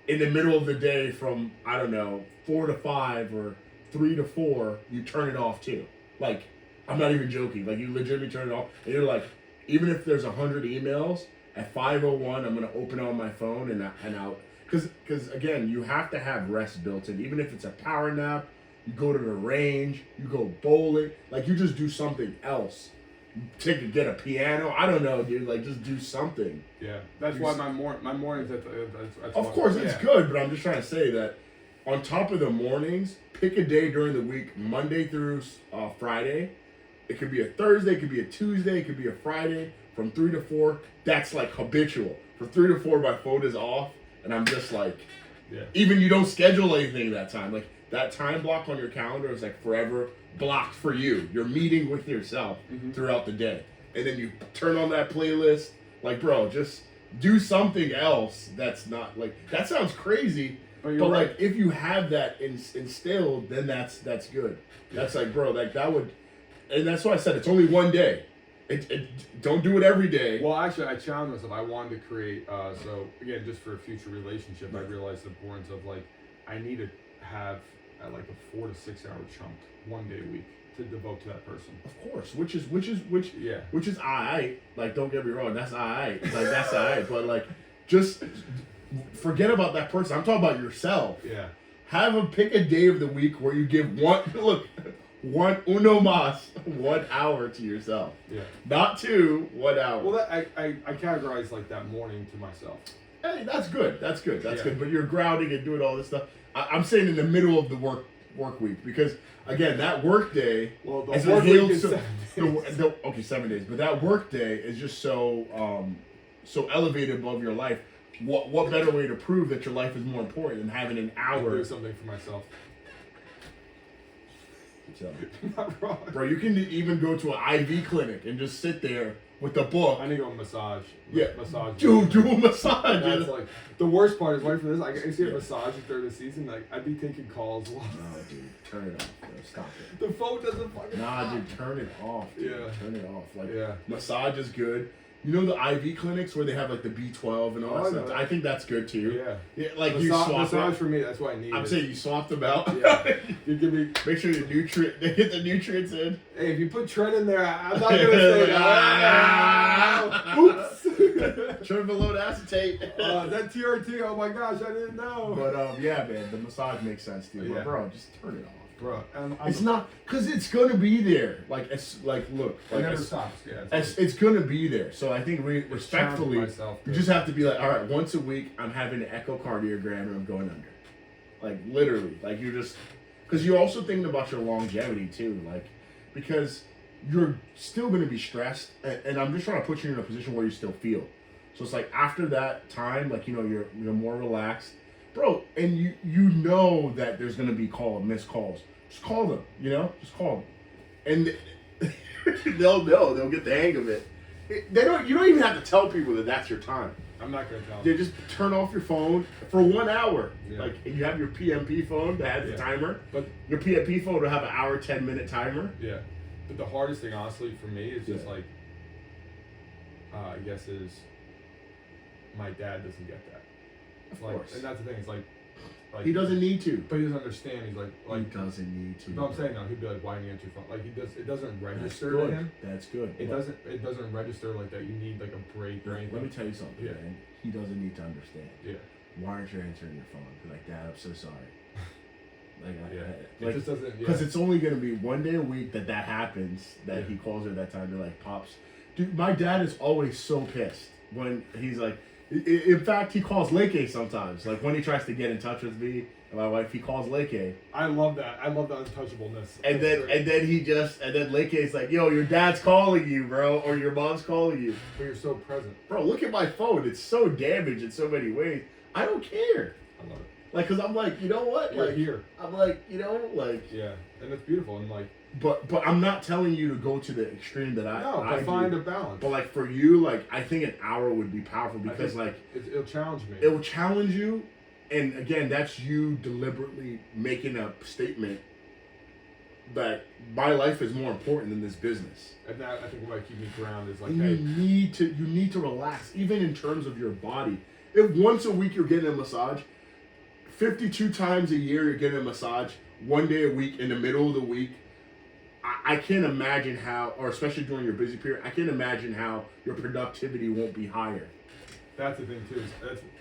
in the middle of the day from I don't know 4 to 5 or 3 to 4, you turn it off too. Like I'm not even joking. Like you legitimately turn it off, and you're like. Even if there's 100 emails, at 5:01, I'm gonna open it on my phone and I'll, because again, you have to have rest built in. Even if it's a power nap, you go to the range, you go bowling, like you just do something else. Get a piano. I don't know, dude. Like just do something. Yeah, that's why my mornings. That's of course, it's good, but I'm just trying to say that on top of the mornings, pick a day during the week, Monday through Friday. It could be a Thursday, it could be a Tuesday, it could be a Friday, From 3 to 4, that's like habitual. From 3 to 4, my phone is off, and I'm just like, even you don't schedule anything that time. Like that time block on your calendar is like forever blocked for you. You're meeting with yourself throughout the day, and then you turn on that playlist. Like, bro, just do something else. That's not like that sounds crazy. But right. Like if you have that instilled, then that's good. That's like, bro, like that would, and that's why I said it's only one day. Don't do it every day. Well, actually, I challenged myself. I wanted to create. So again, just for a future relationship, I realized the importance of like I need to have like a 4 to 6 hour chunk one day a week to devote to that person. Of course, which is alright. Like, don't get me wrong, that's alright. Like that's alright. But like, just forget about that person. I'm talking about yourself. Yeah. Have a pick a day of the week where you give one uno mas, 1 hour to yourself. Yeah. Not 2, 1 hour. Well, I categorize like that morning to myself. Hey, that's good. That's good. But you're grounding and doing all this stuff. I'm saying in the middle of the work week because again that work day. Well, the work week is 7 days. Okay, 7 days. But that work day is just so elevated above your life. What better way to prove that your life is more important than having an hour? Do something for myself. Not wrong. Bro, you can even go to an IV clinic and just sit there with a book. I need to go massage. Yeah. Massage. Do a massage. That's like, the worst part is, wait for this, I see a massage during the season, like, I'd be taking calls. No, dude, turn it off, bro. Stop it. The phone doesn't fucking stop. Dude, turn it off, dude. Yeah. Turn it off. Like, massage is good. You know the IV clinics where they have like the B12 and all that stuff? I think that's good too. Yeah. Like you swap massage for me, that's what I need. I'm saying you swap them out. Yeah. You give me. Make sure they get the nutrients in. Hey, if you put Trent in there, I'm not gonna say that. Oops. Triple acetate. That TRT. Oh my gosh, I didn't know. But yeah, man, the massage makes sense too. Yeah. But bro, just turn it off. Bro, it's not because it's gonna be there. Like it's like look, it never stops. Yeah, it's gonna be there. So I think respectfully, you just have to be like, all right, once a week, I'm having an echocardiogram and I'm going under. Like literally, like you're just because you're also thinking about your longevity too. Like because you're still gonna be stressed, and I'm just trying to put you in a position where you still feel. So it's like after that time, like you're more relaxed. Bro, and you know that there's gonna be missed calls. Just call them, just call them, and they'll get the hang of it. You don't even have to tell people that that's your time. I'm not gonna tell them. They just turn off your phone for 1 hour. Yeah. Like you have your PMP phone that has the timer, but your PMP phone will have an hour 10-minute timer. Yeah, but the hardest thing, honestly, for me is just like, I guess is my dad doesn't get that. Of course. And that's the thing. It's like he doesn't need to. But he doesn't understand. He's like he doesn't need to. No, I'm saying no. He'd be like, "Why didn't you answer your phone?" Like it doesn't register to him. That's good. It doesn't register like that. You need like a break or anything. Let me tell you something. Man. He doesn't need to understand. Yeah. Why aren't you answering your phone? Be like, Dad, I'm so sorry. It just doesn't. Because it's only gonna be 1 day a week that happens. That he calls her that time. They're like, Pops, dude. My dad is always so pissed when he's like. In fact, he calls Leke sometimes. Like when he tries to get in touch with me and my wife, he calls Leke. I love that. I love that untouchableness. And then Leke's like, "Yo, your dad's calling you, bro, or your mom's calling you." But you're so present, bro. Look at my phone. It's so damaged in so many ways. I don't care. I love it. Like, cause I'm like, you know what? You're like here. I'm like, Yeah, and it's beautiful and like. But I'm not telling you to go to the extreme that I find a balance. But like for you, like I think an hour would be powerful because like it'll challenge me. It will challenge you, and again, that's you deliberately making a statement that my life is more important than this business. And that I think what keep me grounded is like, you need to relax, even in terms of your body. If once a week you're getting a massage, 52 times a year you're getting a massage, 1 day a week in the middle of the week. I can't imagine how, or especially during your busy period, I can't imagine how your productivity won't be higher. That's the thing too.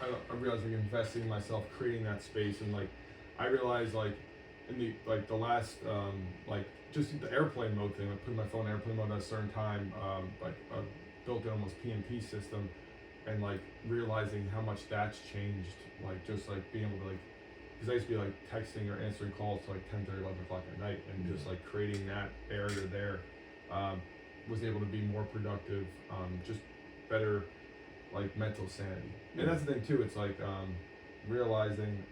I realize like investing in myself, creating that space, and like I realized like in the last just the airplane mode thing, like putting my phone in airplane mode at a certain time, built in almost PMP system, and like realizing how much that's changed, like just like being able to like. Because I used to be like texting or answering calls to like 10:30, 11 o'clock at night, and just like creating that area there. was able to be more productive, just better, like, mental sanity. And that's the thing too. It's like realizing,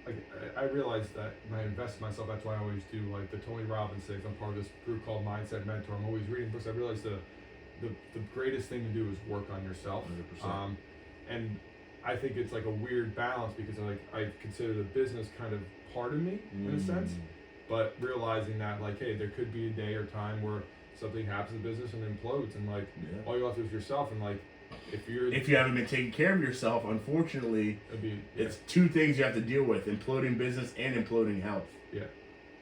like I realized that when I invest in myself, that's why I always do like the Tony Robbins things. I'm part of this group called Mindset Mentor. I'm always reading books. I realized the greatest thing to do is work on yourself. 100%. And I think it's like a weird balance because I consider the business kind of part of me in a sense, but realizing that like, hey, there could be a day or time where something happens in the business and implodes, and like all you have to do is yourself, and like if you haven't been taking care of yourself, unfortunately, it's two things you have to deal with: imploding business and imploding health. Yeah.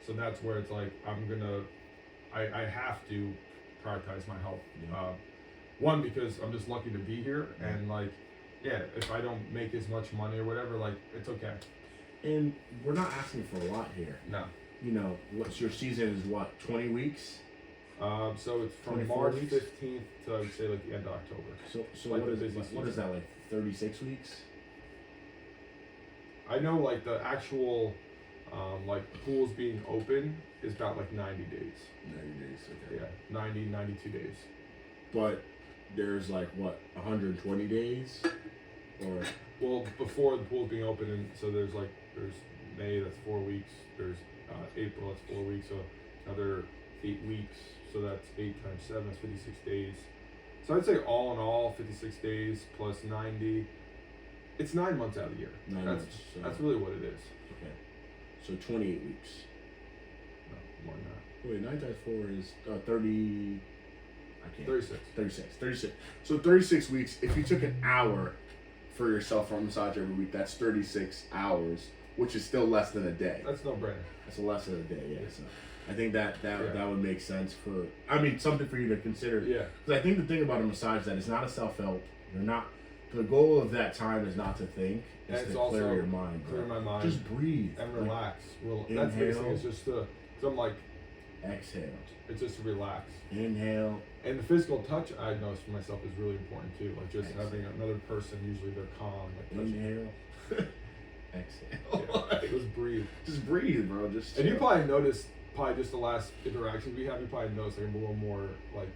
So that's where it's like I have to prioritize my health. One, because I'm just lucky to be here, and like, if I don't make as much money or whatever, like, it's okay. And we're not asking for a lot here. No. You know, what's your season is what, 20 weeks? So it's from March 15th to, I would say, like the end of October. So like what is that, like 36 weeks? I know like the actual like pools being open is about like 90 days. 90 days, okay. Yeah, 92 days. But there's like what, 120 days? Or well, before the pool's being open, and so there's May, that's 4 weeks. There's April, that's 4 weeks. So another 8 weeks. So that's 8 times 7, that's 56 days. So I'd say all in all, 56 days plus 90. It's 9 months out of the year. That's really what it is. Okay. So 28 weeks. No, more than that. Wait, 9 times 4 is 30. I can't. 36. So 36 weeks. If you took an hour for yourself for a massage every week, that's 36 hours, which is still less than a day. That's no brainer. That's less than a day, yeah. So I think that would make sense for, I mean, something for you to consider. Yeah. Because I think the thing about a massage is that it's not a self-help. The goal of that time is not to think. It's to clear your mind. Clear my mind. Just breathe. And relax. That's the biggest thing. It's just because I'm like, exhale. It's just to relax. Inhale. And the physical touch, I noticed for myself, is really important too. Like just having another person, usually they're calm. Like inhale. Exhale. Yeah. Just breathe. Just breathe, bro. Just chill. And you probably noticed, just the last interactions we have, you probably noticed like I'm a little more like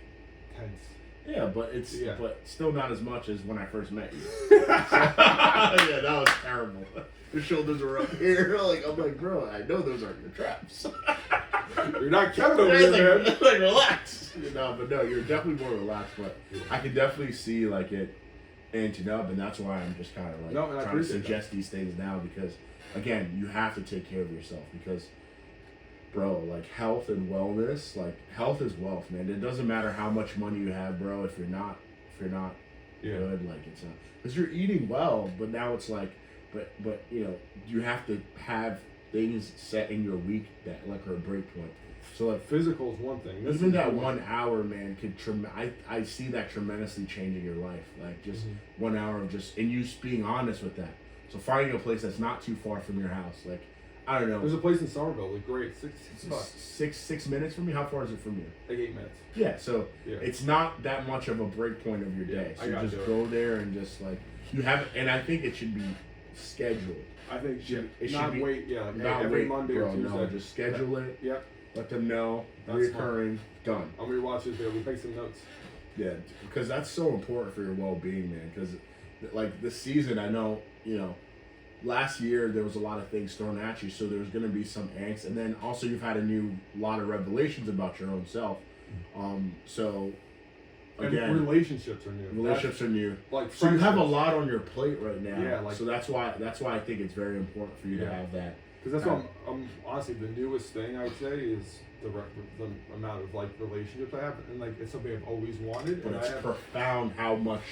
tense. Yeah, but but still not as much as when I first met you. Yeah, that was terrible. Your shoulders were up here. I'm like, bro, I know those aren't your traps. You're not Kevin over there, man. Like, relax. But you're definitely more relaxed. But I can definitely see like it inching up, and that's why I'm just kind of like trying to suggest these things now, because again, you have to take care of yourself, because bro, like health and wellness, like health is wealth, man. It doesn't matter how much money you have, bro. If you're not good, like it's not, because you're eating well, but now it's like, but you have to have things set in your week that like are a break point. So like physical is one thing. Even that 1 hour, man, could I see that tremendously changing your life. Like just 1 hour of and you being honest with that. So finding a place that's not too far from your house, like I don't know. There's a place in Somerville, like great, six minutes from me. How far is it from you? Like 8 minutes. Yeah, so it's not that much of a break point of your day. So you just go there and just like you have, and I think it should be scheduled. I think it should be wait. Yeah, like not every Monday or Tuesday. No, just schedule it. Yep. Let them know. Reoccurring. Done. I'll rewatch this video. We make some notes. Yeah, because that's so important for your well-being, man. Because like this season, I know last year there was a lot of things thrown at you, so there's going to be some angst, and then also you've had a lot of revelations about your own self. So again, and relationships are new. Like so, you have a lot on your plate right now. Yeah, so that's why I think it's very important for you to have that. Because that's what I'm honestly, the newest thing I would say is the amount of like relationships I have, and like it's something I've always wanted. But it's profound how much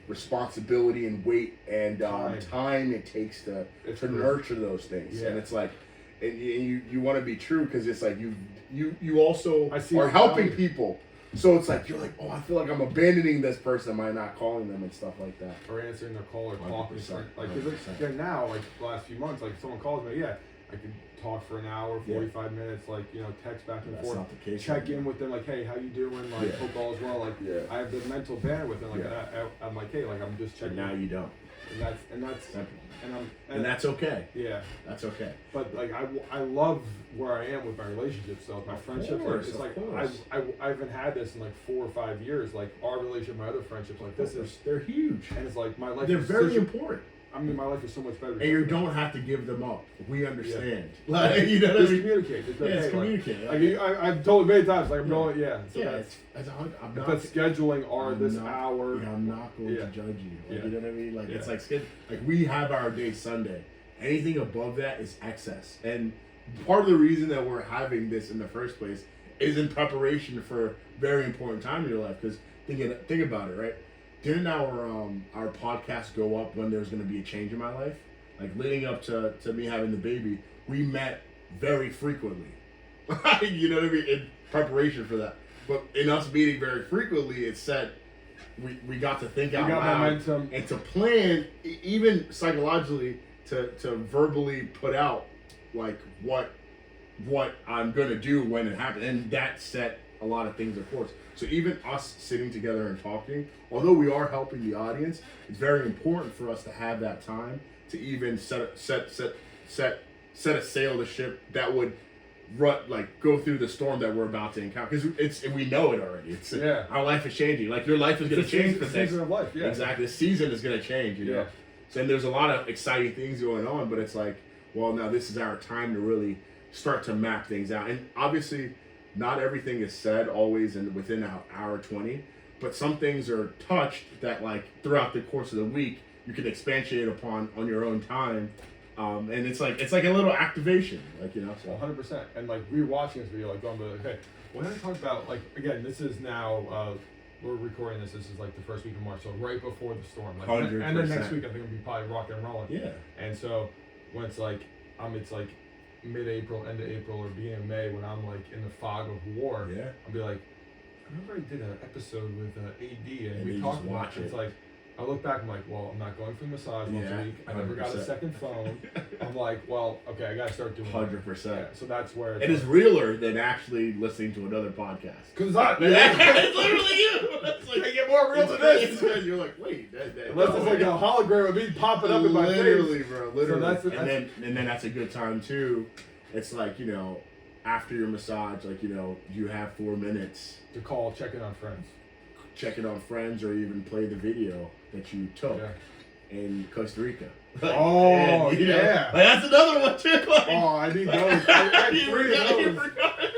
responsibility and weight and time it takes to nurture those things. And it's like, and you want to be true, because it's like you also are helping people. So it's like, you're like, oh, I feel like I'm abandoning this person by not calling them and stuff like that. Or answering their call or talking. Like now, like the last few months, like someone calls me, I could talk for an hour, 45 minutes, like, text back and forth, check in with them, like, hey, how you doing? Like, hope all is well. Like, I have the mental bandwidth, and like, I'm like, hey, like, I'm just checking. But now you don't. and that's Simple. and that's okay. Yeah, that's okay. But like I love where I am with my relationships. So my friendship, it's like I haven't had this in like 4 or 5 years. Like our relationship, my other friendships, like this is they're huge, and it's like my life. They're very important. I mean, my life is so much better. And you don't have to give them up. We understand. Yeah. Like, you know what I mean? Communicate. It's communicate. I've told you many times, like, I'm going, So but scheduling hour. Yeah, I'm not going to judge you. Like, you know what I mean? Like, it's like we have our day Sunday. Anything above that is excess. And part of the reason that we're having this in the first place is in preparation for a very important time in your life. Because think about it, right? Didn't our podcast go up when there's going to be a change in my life? Like leading up to me having the baby, we met very frequently. You know what I mean? In preparation for that. But in us meeting very frequently, it said we got to think out loud momentum. And to plan, even psychologically, to verbally put out like what I'm going to do when it happens. And that set a lot of things of course. So even us sitting together and talking, although we are helping the audience, it's very important for us to have that time to even set a sail the ship that would go through the storm that we're about to encounter. Because we know it already. Our life is changing. Like your life is going to change. The season of life. Yeah. Exactly. The season is going to change. You know. So and there's a lot of exciting things going on, but it's like, well, now this is our time to really start to map things out. And obviously, not everything is said always within an hour 20, but some things are touched that like throughout the course of the week you can expatiate upon on your own time, and it's like a little activation, like you know. So 100%. And like rewatching this video, like going to okay, when I talk about like again, this is now we're recording this. This is like the first week of March, so right before the storm. Like, 100%. And then next week I think it'll be probably rocking and rolling. Yeah. And so when it's like mid-April, end of April, or beginning of May, when I'm like in the fog of war, I'll be like, I remember I did an episode with AD and we talked about it. It's like, I look back, I'm like, well, I'm not going for a massage once a week. I never got a second phone. I'm like, well, okay, I got to start doing 100%. Yeah, so that's where it is realer than actually listening to another podcast. Because it's literally you. It's like, I get more real to this. Because you're like, wait. Unless it's like a hologram of me popping up in my face. Literally, bro. Literally. So and then that's a good time, too. It's like, you know, after your massage, like, you know, you have 4 minutes. To call, check in on friends. Check in on friends or even play the video that you took in Costa Rica. Oh, and, that's another one, too. Like, oh, I need those. I need 3 of those.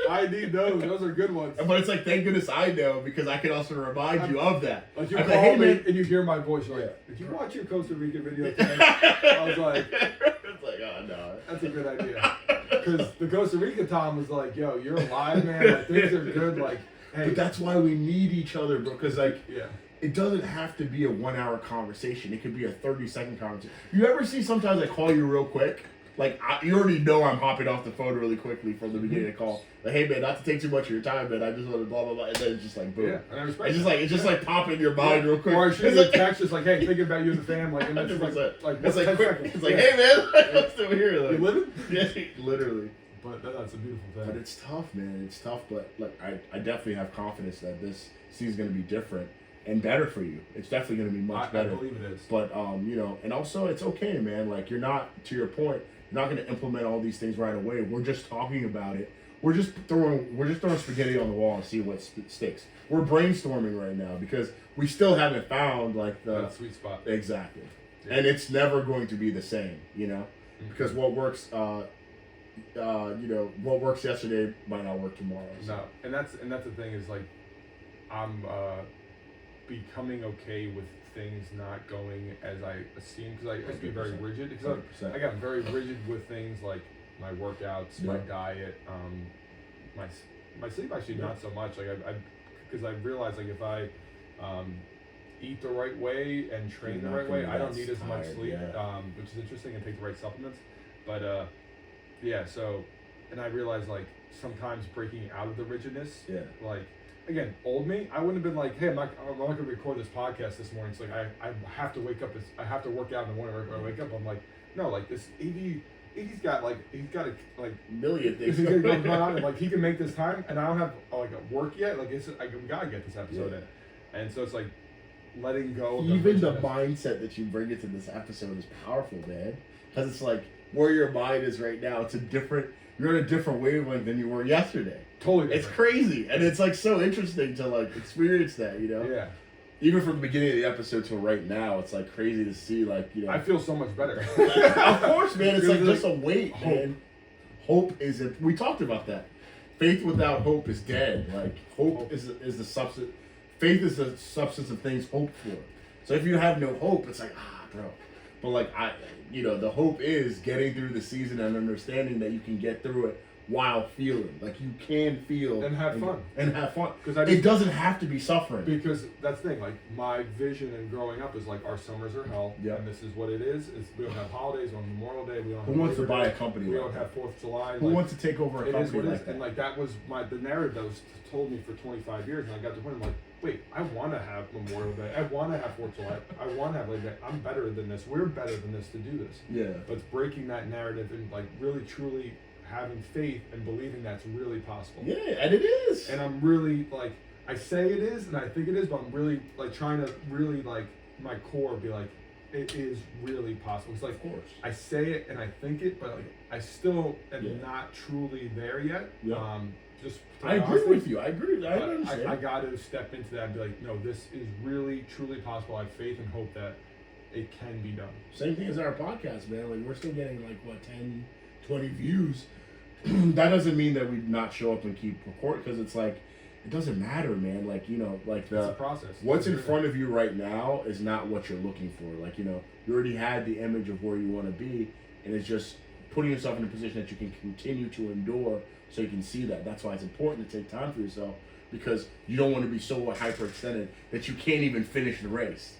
I need those. Those are good ones. But it's like, thank goodness I know, because I can also remind you of that. Like you call me and you hear my voice, you're like, did you watch your Costa Rica video today? I was like, it's like, oh, no. That's a good idea. Because the Costa Rica Tom was like, yo, you're alive, man. Like, things are good. Like, hey. But that's why we need each other, bro. Because, like, it doesn't have to be a 1 hour conversation. It could be a 30-second conversation. You ever see sometimes I call you real quick? Like, you already know I'm hopping off the phone really quickly from the beginning of the call. Like, hey, man, not to take too much of your time, man. I just want to blah, blah, blah. And then it's just like, boom. Yeah, and I respect it's just like pop in your mind real quick. Or I shoot you a text just like, hey, thinking about you and the family. And it's like it's like quick. It's like, hey, man, I'm still here. Like, you living? Yeah, literally. But that's a beautiful thing. But it's tough, man. It's tough. But like, I definitely have confidence that this season's going to be different and better for you. It's definitely going to be much better. I believe it is. But you know, and also it's okay, man. Like you're not, to your point, you're not going to implement all these things right away. We're just talking about it. We're just throwing spaghetti on the wall and see what sticks. We're brainstorming right now because we still haven't found like the sweet spot. Exactly. Yeah. And it's never going to be the same, you know, because what works. You know, what works yesterday might not work tomorrow. So. No, and that's the thing is like, I'm becoming okay with things not going as I assume, because I used to be very rigid. Because I got very rigid with things like my workouts, my diet, my sleep actually not so much. Like because I realized like if I eat the right way and train the right way, I don't need as much sleep, which is interesting, and take the right supplements, but. Yeah, so, and I realized, like, sometimes breaking out of the rigidness, like, again, old me, I wouldn't have been like, hey, I'm not going to record this podcast this morning. It's like, I have to wake up, I have to work out in the morning when I wake up. I'm like, no, like, this AD's got, like, he's got, like, million things going on, and, like, he can make this time, and I don't have, like, work yet. Like, we got to get this episode in. And so it's like, letting go. Of Even the mindset that you bring into this episode is powerful, man. Because it's like where your mind is right now. It's a different. You're in a different wavelength than you were yesterday. Totally different. It's crazy, and it's like so interesting to like experience that. You know. Yeah. Even from the beginning of the episode till right now, it's like crazy to see. Like I feel so much better. Of course, man. It's like just a weight, man. Hope is it. We talked about that. Faith without hope is dead. Like hope is the substance. Faith is the substance of things hoped for. So if you have no hope, it's like bro. But like the hope is getting through the season and understanding that you can get through it while feeling. Like you can feel and have fun. Because it doesn't have to be suffering. Because that's the thing. Like my vision and growing up is like our summers are hell. Yeah. And this is what it is. We don't have holidays on Memorial Day. We don't. Who wants to buy a company? We don't have 4th of July. Who wants to take over a company like that? And like that was the narrative that was told me for 25 years. And I got to the point I'm like, wait, I want to have Memorial Day. I want to have 4th of July. I want to have like that. I'm better than this. We're better than this to do this. Yeah. But it's breaking that narrative and like really truly having faith and believing that's really possible. Yeah, and it is. And I'm really like, I say it is and I think it is, but I'm really like trying to really like my core be like, it is really possible. It's like, of course, I say it and I think it, but like I still am not truly there yet. Yeah. Just I agree with you. I agree. I understand. I got to step into that and be like, no, this is really truly possible. I have faith and hope that it can be done. Same thing as our podcast, man. Like we're still getting like 10, 20 views. That doesn't mean that we not show up and keep recording, because it's like it doesn't matter, man. Like like it's a process. What's in front of you right now is not what you're looking for. Like you already had the image of where you want to be, and it's just putting yourself in a position that you can continue to endure, so you can see that. That's why it's important to take time for yourself, because you don't want to be so hyperextended that you can't even finish the race.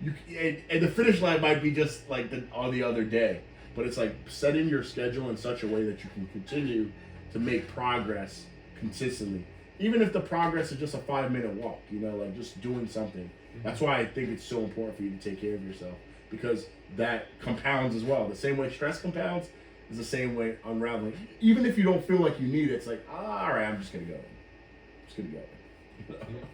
And the finish line might be just like on the other day. But it's like setting your schedule in such a way that you can continue to make progress consistently. Even if the progress is just a 5-minute walk, like just doing something. Mm-hmm. That's why I think it's so important for you to take care of yourself, because that compounds as well. The same way stress compounds is the same way unraveling. Even if you don't feel like you need it, it's like, all right, I'm just going to go.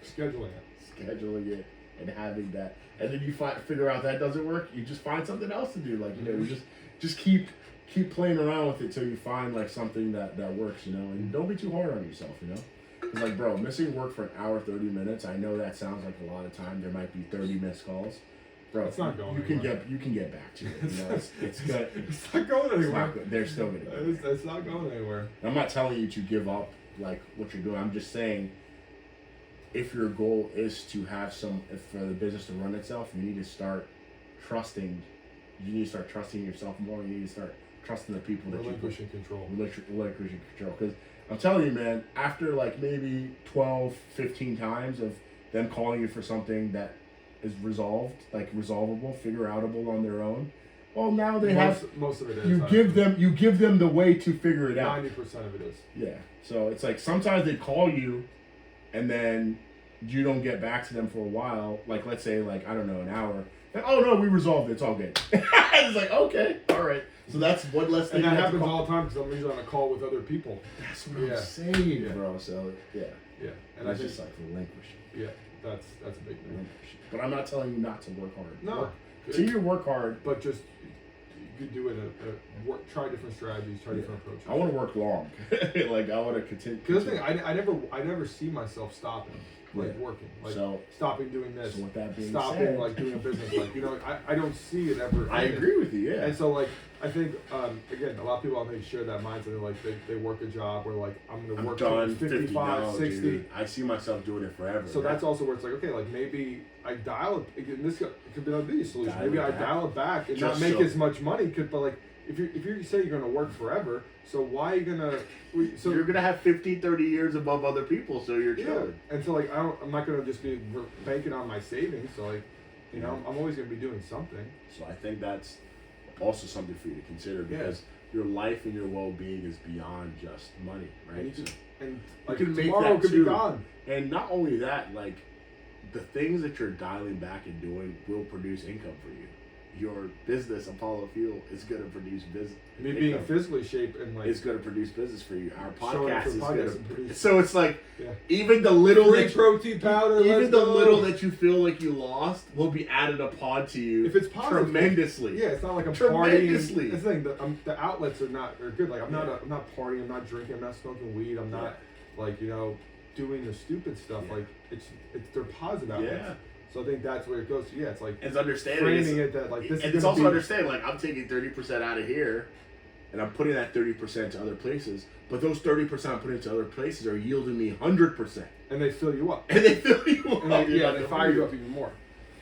Scheduling it and having that. And then you figure out that doesn't work, you just find something else to do. Like, you just keep playing around with it till you find like something that works, and don't be too hard on yourself, It's like, bro, missing work for an hour, 30 minutes, I know that sounds like a lot of time. There might be 30 missed calls. Bro, it's not going anywhere. You can get back to it. It's good. It's not going anywhere. They're still going to go. It's not going anywhere. I'm not telling you to give up like what you're doing. I'm just saying, if your goal is to have for the business to run itself, you need to start trusting. You need to start trusting yourself more. You need to start trusting the people that relinquishing control. Relinquishing control. Because I'm telling you, man, after like maybe 12, 15 times of them calling you for something that is resolvable, figure-outable on their own, well, now they most of it is. You give them the way to figure it out. 90% of it is. Yeah. So it's like sometimes they call you, and then you don't get back to them for a while. Like let's say like I don't know, an hour. Like, oh no, we resolved it. It's all good. It's like okay, all right. So that's one less thing. And that happens all the time because I'm usually on a call with other people. That's what I'm saying, bro. So yeah. And that's just like relinquishing. Yeah, that's a big thing. But I'm not telling you not to work hard. No. Continue to work hard, but just you do it. Try different strategies. Try different approaches. I want to work long. Like I want to continue. Because the thing, I never see myself stopping. Working, stopping doing this, so with that being stopping said, like doing a business, I don't see it ever. I agree with you, yeah. And so I think again, a lot of people I think share that mindset. They're like they work a job where like I'm gonna work done 55, 60. Dude. I see myself doing it forever. So that's also where it's like okay, like maybe I dial it. Again, this could be a solution. Maybe I dial it back and not make as much money. But like if you say you're gonna work forever, so why are you gonna? So you're gonna have 50, 30 years above other people, so you're chilling. And so like I'm not gonna just be banking on my savings. So like, I'm always gonna be doing something. So I think that's also something for you to consider because your life and your well-being is beyond just money, right? And like tomorrow could be gone. And not only that, like the things that you're dialing back and doing will produce income for you. your business, Apollo Fuel, is going to produce business. Me being in physically shape and like is going to produce business for you. Our showing podcast up is for going podcasts to and produce- So it's like Yeah. even the little free that protein powder, even let's the go. little that you feel like you lost will be added upon to you if it's positive, tremendously. Yeah, it's not like I'm Tremendously. partying. That's the thing. The outlets are good. Like I'm not partying. I'm not drinking. I'm not smoking weed. I'm not like doing the stupid stuff. Yeah. Like it's they're positive outlets. Yeah. So I think that's where it goes. So yeah, it's like It's understanding framing it that like this. and is it's gonna also be, understanding like I'm taking 30% out of here, and I'm putting that 30% to other places. But those 30% I'm putting to other places are yielding me 100%, and they fill you up. and they fill you up. And they, You're they not fire you the- up even more.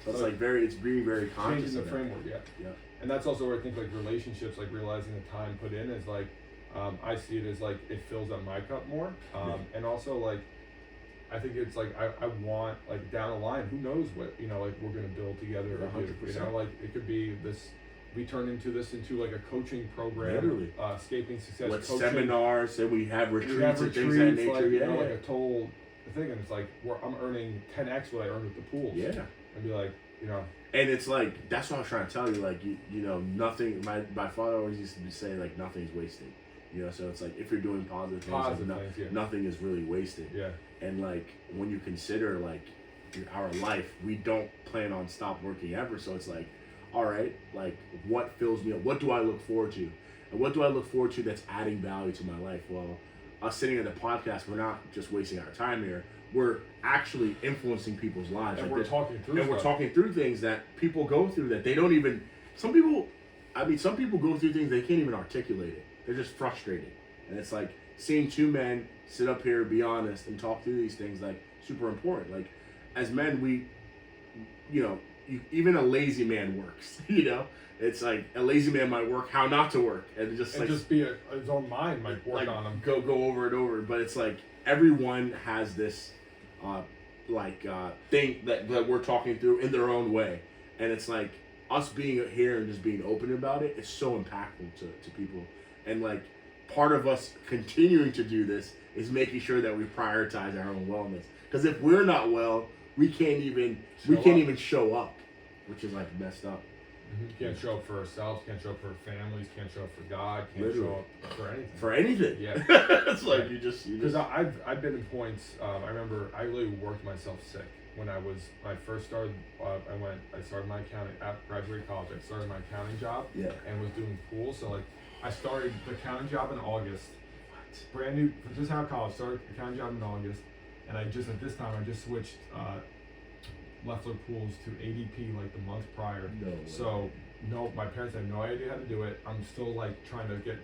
So it's like it's being very conscious Changing the of that. framework, Yeah. And that's also where I think like relationships, like realizing the time put in is like, I see it as like it fills up my cup more, and also like, I think it's like I want like down the line, who knows what like we're gonna build together. 100%. Like it could be this. We turn into like a coaching program, Literally. Escaping Success With coaching. seminars, and we have retreats, We have and things of that nature. like, like a total thing, and it's like I'm earning 10x what I earned with the pools. Yeah. And be like, And it's like that's what I was trying to tell you. Like nothing. My father always used to say like nothing's wasted. So it's like if you're doing positive things, nothing is really wasted. Yeah. And like when you consider like our life, we don't plan on stop working ever. So it's like, all right, like what fills me up? What do I look forward to? And what do I look forward to that's adding value to my life? Well, us sitting in the podcast, we're not just wasting our time here. We're actually influencing people's lives. And like we're talking through we're talking through things that people go through that they don't even. Some people go through things they can't even articulate it. They're just frustrated, and it's like seeing two men sit up here, be honest, and talk through these things like super important. Like as men, we, even a lazy man works. It's like a lazy man might work how not to work, and just be his own mind might work on him. Go over and over. But it's like everyone has this, thing that we're talking through in their own way, and it's like us being here and just being open about it is so impactful to people, and like part of us continuing to do this is making sure that we prioritize our own wellness. Because if we're not well, we can't even show up, which is like messed up. You can't show up for ourselves, can't show up for families, can't show up for God, can't Literally. show up for anything. For anything. Yeah. It's like you just because I've been in points. I remember I really worked myself sick when I first started. I started my accounting after graduating college. I started my accounting job. Yeah. And was doing pool. So like I started the accounting job in August. Brand new, just out of college. Started the accounting job in August, and at this time I just switched Leffler pools to ADP like the month prior. No way. So my parents had no idea how to do it. I'm still like trying to get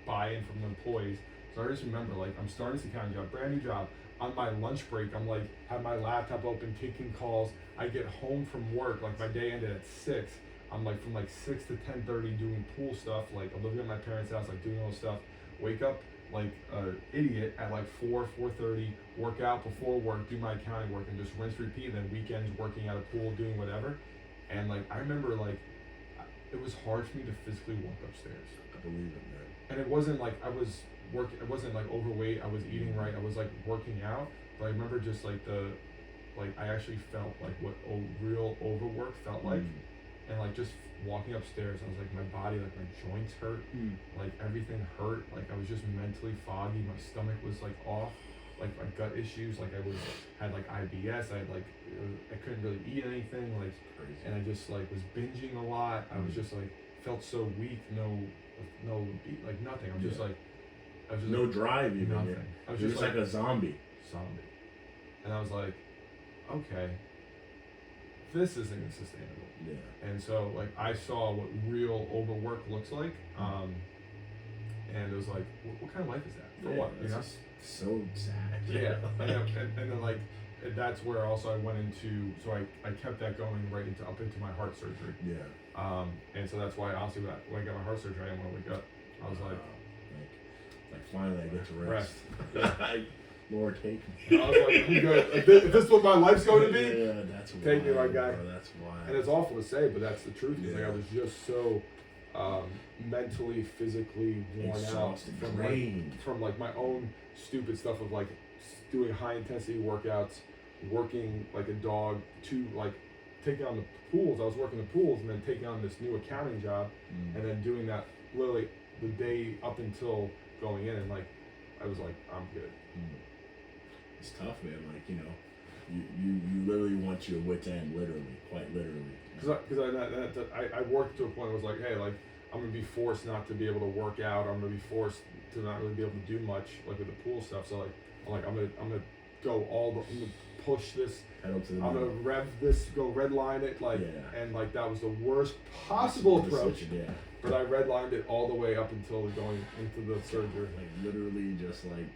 buy-in from the employees. So I just remember like I'm starting this accounting job, brand new job. On my lunch break, I'm like have my laptop open, taking calls. I get home from work, like my day ended at 6. I'm like from like 6 to 10:30 doing pool stuff. Like I'm living at my parents' house, like doing all this stuff. Wake up like an idiot at like 4:30, work out before work, do my accounting work, and just rinse, repeat. And then weekends working at a pool, doing whatever. And like I remember like it was hard for me to physically walk upstairs. I believe it, man. And it wasn't like I was working. It wasn't like overweight. I was eating right. I was like working out. But I remember just like I actually felt like what real overwork felt like. And like just walking upstairs, I was like my body, like my joints hurt, like everything hurt. Like I was just mentally foggy. My stomach was like off, like my gut issues. Like had like IBS. I had like I couldn't really eat anything. Like, and I just like was binging a lot. I was just like felt so weak. No, like nothing. I was just like, no drive even. Nothing. Yeah. I was just like a zombie. And I was like, okay, this isn't sustainable. Yeah. And so like I saw what real overwork looks like, and it was like, what kind of life is that? For what? Just so sad. Yeah. and then like that's where also I went into. So I kept that going right up into my heart surgery. Yeah. And so that's why honestly when I got my heart surgery, I didn't want to wake up. I was like finally I get to rest. Yeah. Lord, take me. I was like, I'm good. If this is what my life's going to be, yeah, that's wild, take me, my guy. Bro, that's wild. And it's awful to say, but that's the truth. Yeah. Like I was just so mentally, physically worn exhausted, out from like my own stupid stuff of like doing high intensity workouts, working like a dog, taking on the pools. I was working the pools and then taking on this new accounting job, and then doing that literally the day up until going in, and like I was like, I'm good. It's tough, man. Like, you know, you literally want your wit's end, literally, quite literally. Because I worked to a point where it was like, hey, like I'm gonna be forced not to be able to work out. I'm gonna be forced to not really be able to do much like with the pool stuff. So like I'm gonna go I'm gonna push this. I'm gonna rev this, go red line it, like, and like that was the worst possible approach. Yeah. But I redlined it all the way up until going into the surgery. Like literally, just like.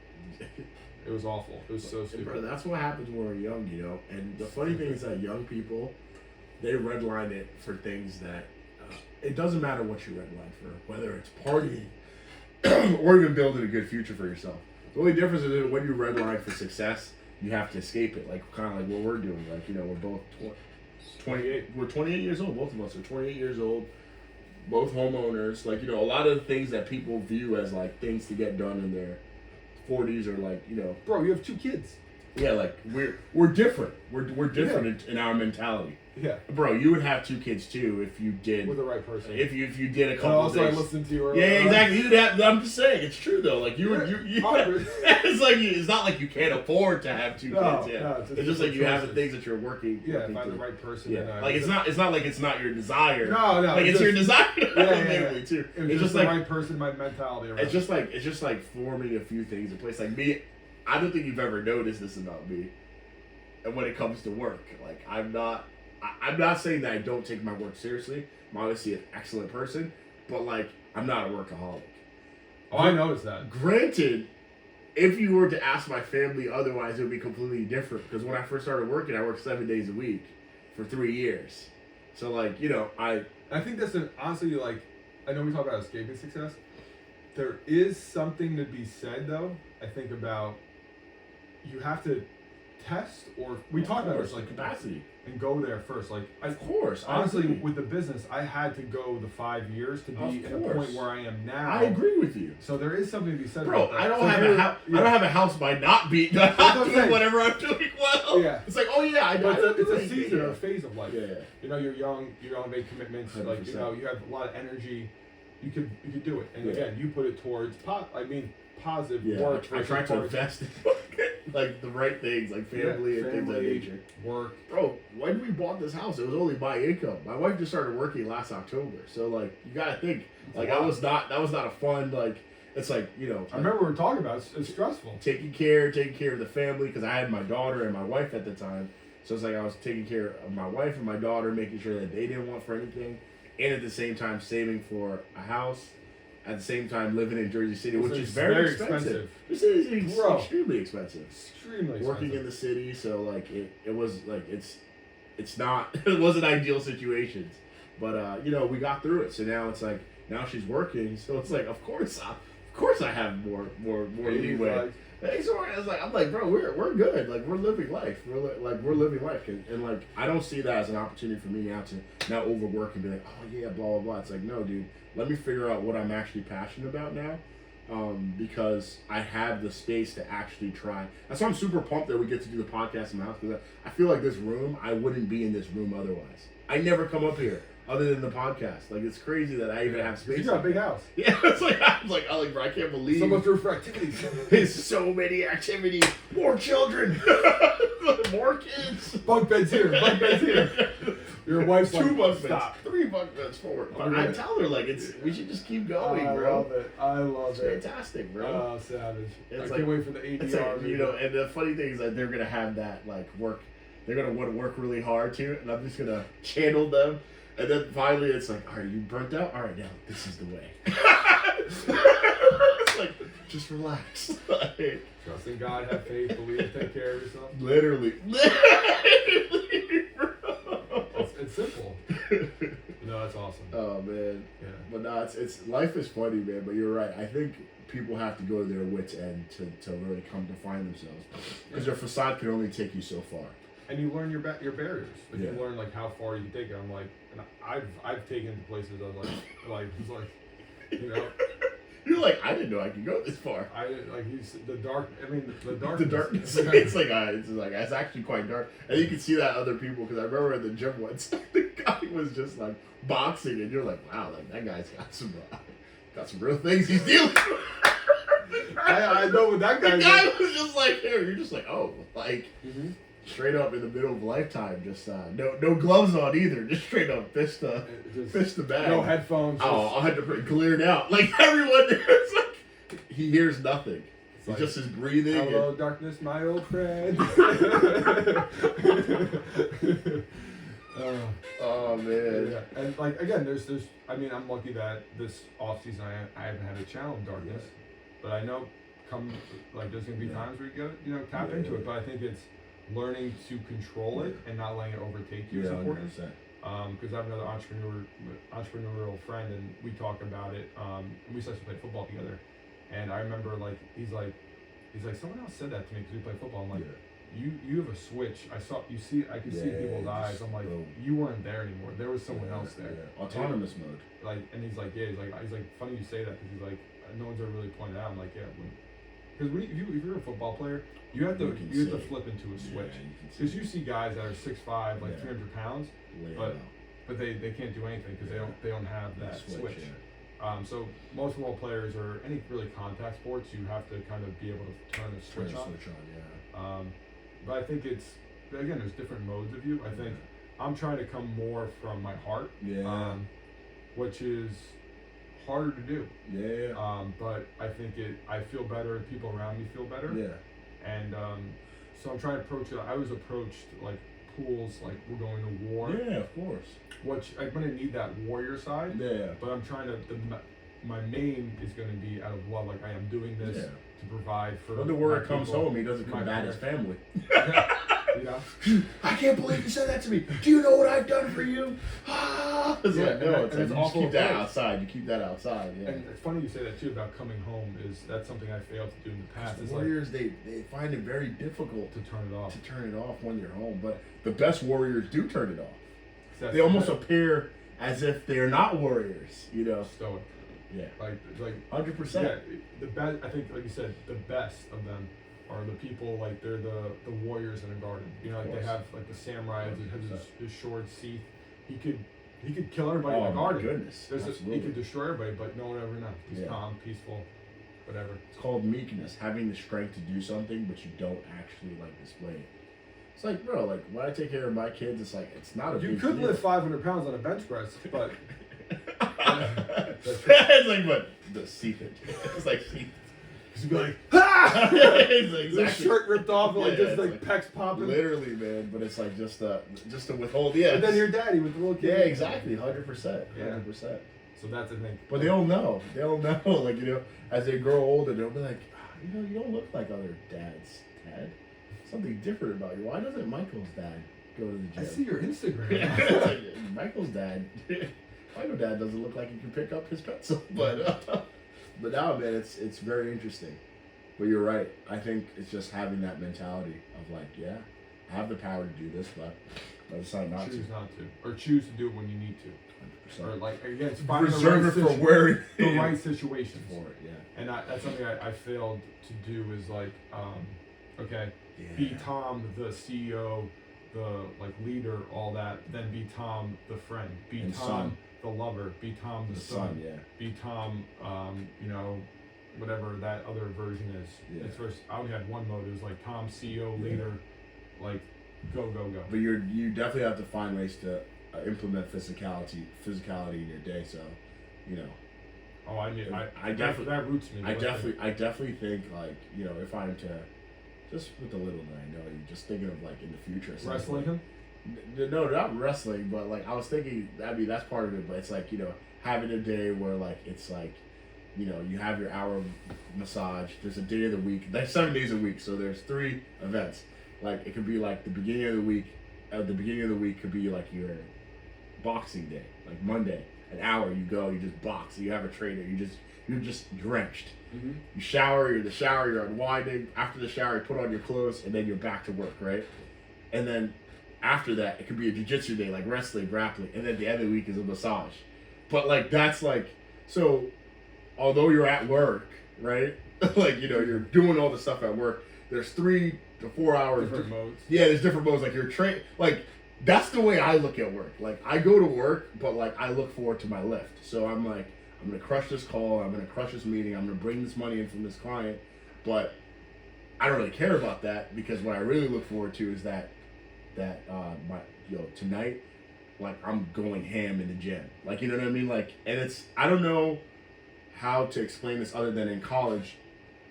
It was awful. It was so stupid. Bro, that's what happens when we're young, you know. And the funny thing is that young people, they redline it for things that it doesn't matter what you redline for, whether it's partying or even building a good future for yourself. The only difference is that when you redline for success, you have to escape it, like kind of like what we're doing. Like, you know, we're both 28. We're 28 years old. Both of us are 28 years old. Both homeowners. Like, you know, a lot of the things that people view as like things to get done in their 40s or like, you know, bro, you have 2 kids. Yeah, like we're different. We're different in our mentality. Yeah, bro, you would have 2 kids too if you did with the right person. If you did a couple. Also, days. I listened to you earlier. Yeah, exactly. You'd have. I'm just saying, it's true though. Like you it's like it's not like you can't afford to have 2 kids. Yeah, no, it's just like you have the things that you're working. Yeah, find the right person. Yeah, like it's not like it's not your desire. No, like it's your desire. Yeah. Too. It's just the right person, my mentality. It's just like forming a few things in place. Like me, I don't think you've ever noticed this about me. And when it comes to work, like I'm not saying that I don't take my work seriously. I'm obviously an excellent person, but like I'm not a workaholic. Oh, I noticed that. Granted, if you were to ask my family otherwise, it would be completely different. Because when I first started working, I worked 7 days a week for 3 years. So like, you know, I think that's honestly, like, I know we talk about escaping success. There is something to be said though, I think, about you have to test, or we talked about this, like capacity, and go there first. Like, of course, honestly, with the business, I had to go the 5 years to be at the point where I am now. I agree with you. So there is something to be said. Bro, about that. I don't have a house by not doing whatever I'm doing well. Yeah, it's like, oh yeah, it's a season or a phase of life. Yeah. You know, you're young, you don't make commitments. 100%. Like, you know, you have a lot of energy. You could do it, and again, you put it towards positive work. I try to invest in like the right things, like family and things of that nature. Work. Bro, when we bought this house, it was only by income. My wife just started working last October, so like you gotta think, like that was not a fun, like it's like, you know. I remember we were talking about it's stressful. Taking care of the family, because I had my daughter and my wife at the time, so it's like I was taking care of my wife and my daughter, making sure that they didn't want for anything, and at the same time saving for a house. At the same time, living in Jersey City, which is very expensive. This is extremely expensive. Extremely expensive. Working in the city, so like it was like it's not it wasn't ideal situations, but you know, we got through it. So now it's like she's working, so it's like of course I have more leeway. I'm like, bro, we're good. Like we're living life. We're living life, and like I don't see that as an opportunity for me now to overwork and be like, oh yeah, blah blah blah. It's like, no, dude. Let me figure out what I'm actually passionate about now, because I have the space to actually try. That's why I'm super pumped that we get to do the podcast in my house, because I feel like this room, I wouldn't be in this room otherwise. I never come up here other than the podcast. Like, it's crazy that I even have space. You got a big house. Yeah, it's like, bro, I can't believe. So much room for activities. There's so many activities. More children. More kids. Bunk beds here. Bunk beds here. Your wife's 2 bunk beds. Stop. 3 bunk beds, 4. But I tell her, like, we should just keep going, bro. I love it. It's fantastic, bro. Oh, savage. I can't wait for the ADR. It's like, you know, and the funny thing is that they're going to have that, like, work. They're going to want to work really hard, too, and I'm just going to channel them. And then finally it's like, all right, you burnt out? All right, now, this is the way. It's like, just relax. Like, trust in God, have faith, believe, take care of yourself. Literally, bro. It's simple. No, that's awesome. Oh, man. Yeah. But no, it's life is funny, man, but you're right. I think people have to go to their wits' end to really come to find themselves. Because your facade can only take you so far. And you learn your barriers. Like, yeah. You learn like how far you can take it. I'm like, and I've taken to places I was like, you know. You're like, I didn't know I could go this far. He's the dark. I mean, the darkness. The darkness. It's actually quite dark, and you can see that other people. Because I remember at the gym once, the guy was just like boxing, and you're like, wow, like that guy's got some real things he's dealing with. I know what that guy. The guy was just like, here. You're just like, oh, like straight up in the middle of Lifetime, just no gloves on either, just straight up fist the bag. No headphones. Oh, 100% cleared out. Like everyone there, it's like he hears nothing. It's like, just his breathing. Hello, darkness, my old friend. Oh man. Yeah. And like again, there's. I mean, I'm lucky that this off season I haven't had a channel in darkness, but I know there's gonna be times where you gotta tap into it. But I think it's learning to control it and not letting it overtake you is important. Because I have another entrepreneurial friend, and we talk about it. And we used to play football together, and I remember he's like someone else said that to me because we play football. I'm like, you have a switch. I could see people's eyes. I'm like, you weren't there anymore. There was someone else there. Autonomous mode. And he's like, he's like, funny you say that because he's like, no one's ever really pointed out. I'm like, because if you're a football player, you have to flip into a switch. Because you see guys that are 6'5", 300 pounds, but they can't do anything because they don't have that switch. So most football players or any really contact sports, you have to kind of be able to turn a switch on. But I think there's different modes of you. I think I'm trying to come more from my heart, which is harder to do. But I think I feel better, people around me feel better. And so I'm trying to approach it. I was approached like pools, like we're going to war. Yeah, of course. Which I'm gonna need that warrior side. But I'm trying to. My main is going to be out of love. Like I am doing this to provide for. When the warrior comes home, he doesn't combat his family. I can't believe you said that to me. Do you know what I've done for you? It's like, no, it's like, you just keep that outside. You keep that outside. Yeah. And it's funny you say that too about coming home. That's something I failed to do in the past. It's warriors, they find it very difficult to turn it off. To turn it off when you're home. But the best warriors do turn it off. They almost appear as if they're not warriors. Stoic. Yeah. Like 100%. Yeah. The best. I think, like you said, the best of them are the people like they're the warriors in a garden. Like they have like the samurai that has his sword sheath. He could kill everybody in the garden. Goodness. He could destroy everybody, but no one ever knows. He's calm, peaceful, whatever. It's called meekness, having the strength to do something, but you don't actually display it. It's like, bro, like when I take care of my kids, it's like it's not a big deal. You could lift 500 pounds on a bench press, but it's like what the seated. It's like seated. He'd be like, ah! Exactly. His shirt ripped off, and pecs popping. Literally, man. But it's like just to withhold. Yeah. And then your daddy with the little kid. Yeah, exactly. 100%. 100%. So that's the thing. But they don't know. They don't know. Like as they grow older, they'll be like, you don't look like other dads, Dad. Something different about you. Why doesn't Michael's dad go to the gym? I see your Instagram. Michael's dad. Michael's dad doesn't look like he can pick up his pencil, But now, man, it's very interesting. But you're right. I think it's just having that mentality of I have the power to do this, but I decide not to. Choose not to. Or choose to do it when you need to. 100%. Or again, it's finding the right situation for it, yeah. And that's something I failed to do is be Tom, the CEO, the leader, all that, then be Tom, the friend. Be and Tom, son. the lover. Be Tom, the son. Be Tom, whatever that other version is. Yeah. It's first, I only had one mode. It was Tom, CEO, leader, go. But you definitely have to find ways to implement physicality in your day. So, Oh, I definitely that roots me. I definitely think if I'm to just with the little that I know, you're just thinking of in the future. Wrestling him? No, not wrestling, but I was thinking. I mean, that's part of it. But it's having a day where it's you have your hour massage. There's a day of the week. That's 7 days a week, so there's 3 events. It could be the beginning of the week. The beginning of the week could be your boxing day, Monday. An hour you go, you just box. You have a trainer. You're just drenched. Mm-hmm. You shower. You're in the shower. You're unwinding. After the shower, you put on your clothes, and then you're back to work, right? And then after that, it could be a jiu-jitsu day, wrestling, grappling, and then the end of the week is a massage. But that's so. although you're at work, right? Like, you know, you're doing all the stuff at work. There's 3 to 4 hours. Different modes. Yeah, there's different modes. Like, you're like, that's the way I look at work. Like, I go to work, but, like, I look forward to my lift. So I'm like, I'm going to crush this call. I'm going to crush this meeting. I'm going to bring this money in from this client. But I don't really care about that, because what I really look forward to is that tonight, like, I'm going ham in the gym. Like, you know what I mean? Like, and it's, I don't know how to explain this other than in college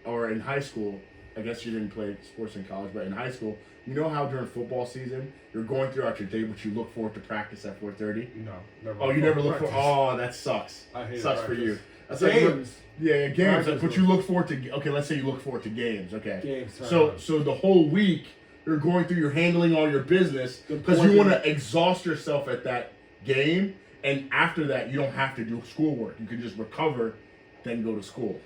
or in high school. I guess you didn't play sports in college, but in high school, you know how during football season, you're going throughout your day, but you look forward to practice at 4:30? No, never. Oh, you never look for. Oh, that sucks. I hate sucks practice. for you. That's Games. Yeah, games. Practice But you look forward to. Okay, let's say you look forward to games. Okay. Games. So the whole week you're going through, you're handling all your business because you want to exhaust yourself at that game, and after that you don't have to do schoolwork. You can just recover, then go to school.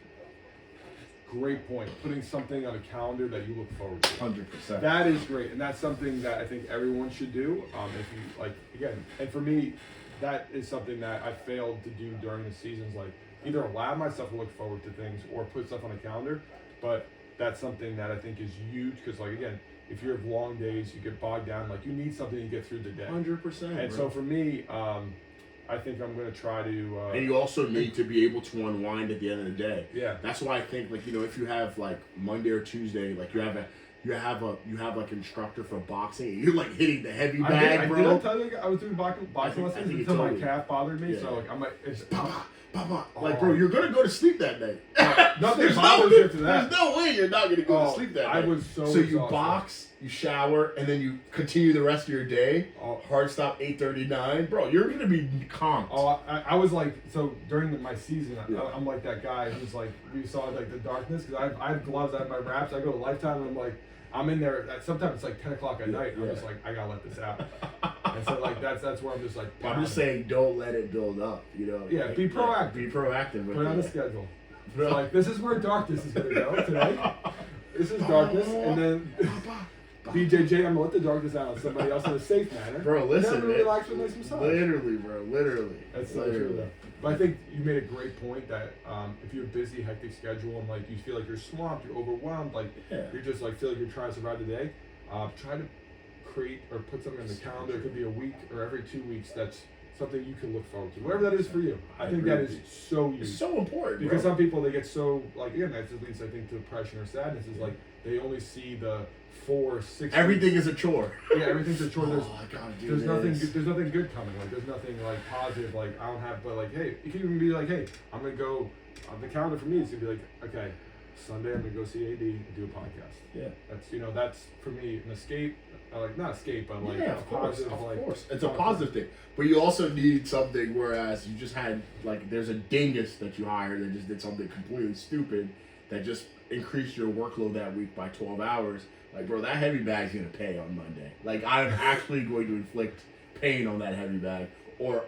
Great point. Putting something on a calendar that you look forward to. 100%. That is great, and that's something that I think everyone should do. If you like, again, and for me, that is something that I failed to do during the seasons. Like, either allow myself to look forward to things or put stuff on a calendar. But that's something that I think is huge, because, like, again, if you have long days, you get bogged down. Like, you need something to get through the day. 100%. And so for me, I think I'm going to try to... and you also need to be able to unwind at the end of the day. Yeah. That's why I think, like, you know, if you have, like, Monday or Tuesday, like, you have like instructor for boxing, and you're like hitting the heavy bag, bro. bro. I tell you, I was doing boxing lessons until my calf bothered me. Yeah. So, like, I'm like, it's... Like, bro, you're gonna go to sleep that night. Nothing bothers you after that. There's no way you're not gonna go to sleep that night. I was so you exhausted. box, you shower, and then you continue the rest of your day. Hard stop 8:39, bro. You're gonna be conked. I was like, so during my season, I'm like that guy who's like, we saw like the darkness, because I have gloves, I have my wraps, I go to Lifetime, and I'm like, I'm in there. Sometimes it's like 10 o'clock at night. And I'm just like, I gotta let this out. And so like that's where I'm just like. I'm just saying, don't let it build up. You know. Yeah, like, be proactive. Be proactive. Put it on the schedule. So like, this is where darkness is gonna go tonight. This is darkness, and then BJJ, I'm gonna let the darkness out on somebody else in a safe manner. Bro, listen, and then relax with a nice massage. Literally, bro. Literally. That's so true, though. But I think you made a great point that if you're busy, hectic schedule, and like you feel like you're swamped, you're overwhelmed, like you're just like feel like you're trying to survive the day, try to create or put something on the calendar. It could be a week or every 2 weeks. That's something you can look forward to, whatever that is for you. I think that is so huge. It's so important, because bro. some people, they get so, like, again, that just leads, I think, to depression or sadness. Is like they only see the 4 or 6 Everything weeks. is a chore. Yeah, everything's a chore. There's nothing good coming. Like, there's nothing like positive. Like, I don't have, but like, hey, it can even be like, hey, I'm gonna go on the calendar for me. It's gonna be like, okay, Sunday I'm gonna go see AD and do a podcast. Yeah, that's for me an escape. Like, not escape, but like of course, it's a positive positive thing. But you also need something. Whereas you just had, like, there's a dingus that you hired that just did something completely stupid that just increased your workload that week by 12 hours. Like, bro, that heavy bag's gonna pay on Monday. Like, I'm actually going to inflict pain on that heavy bag. Or,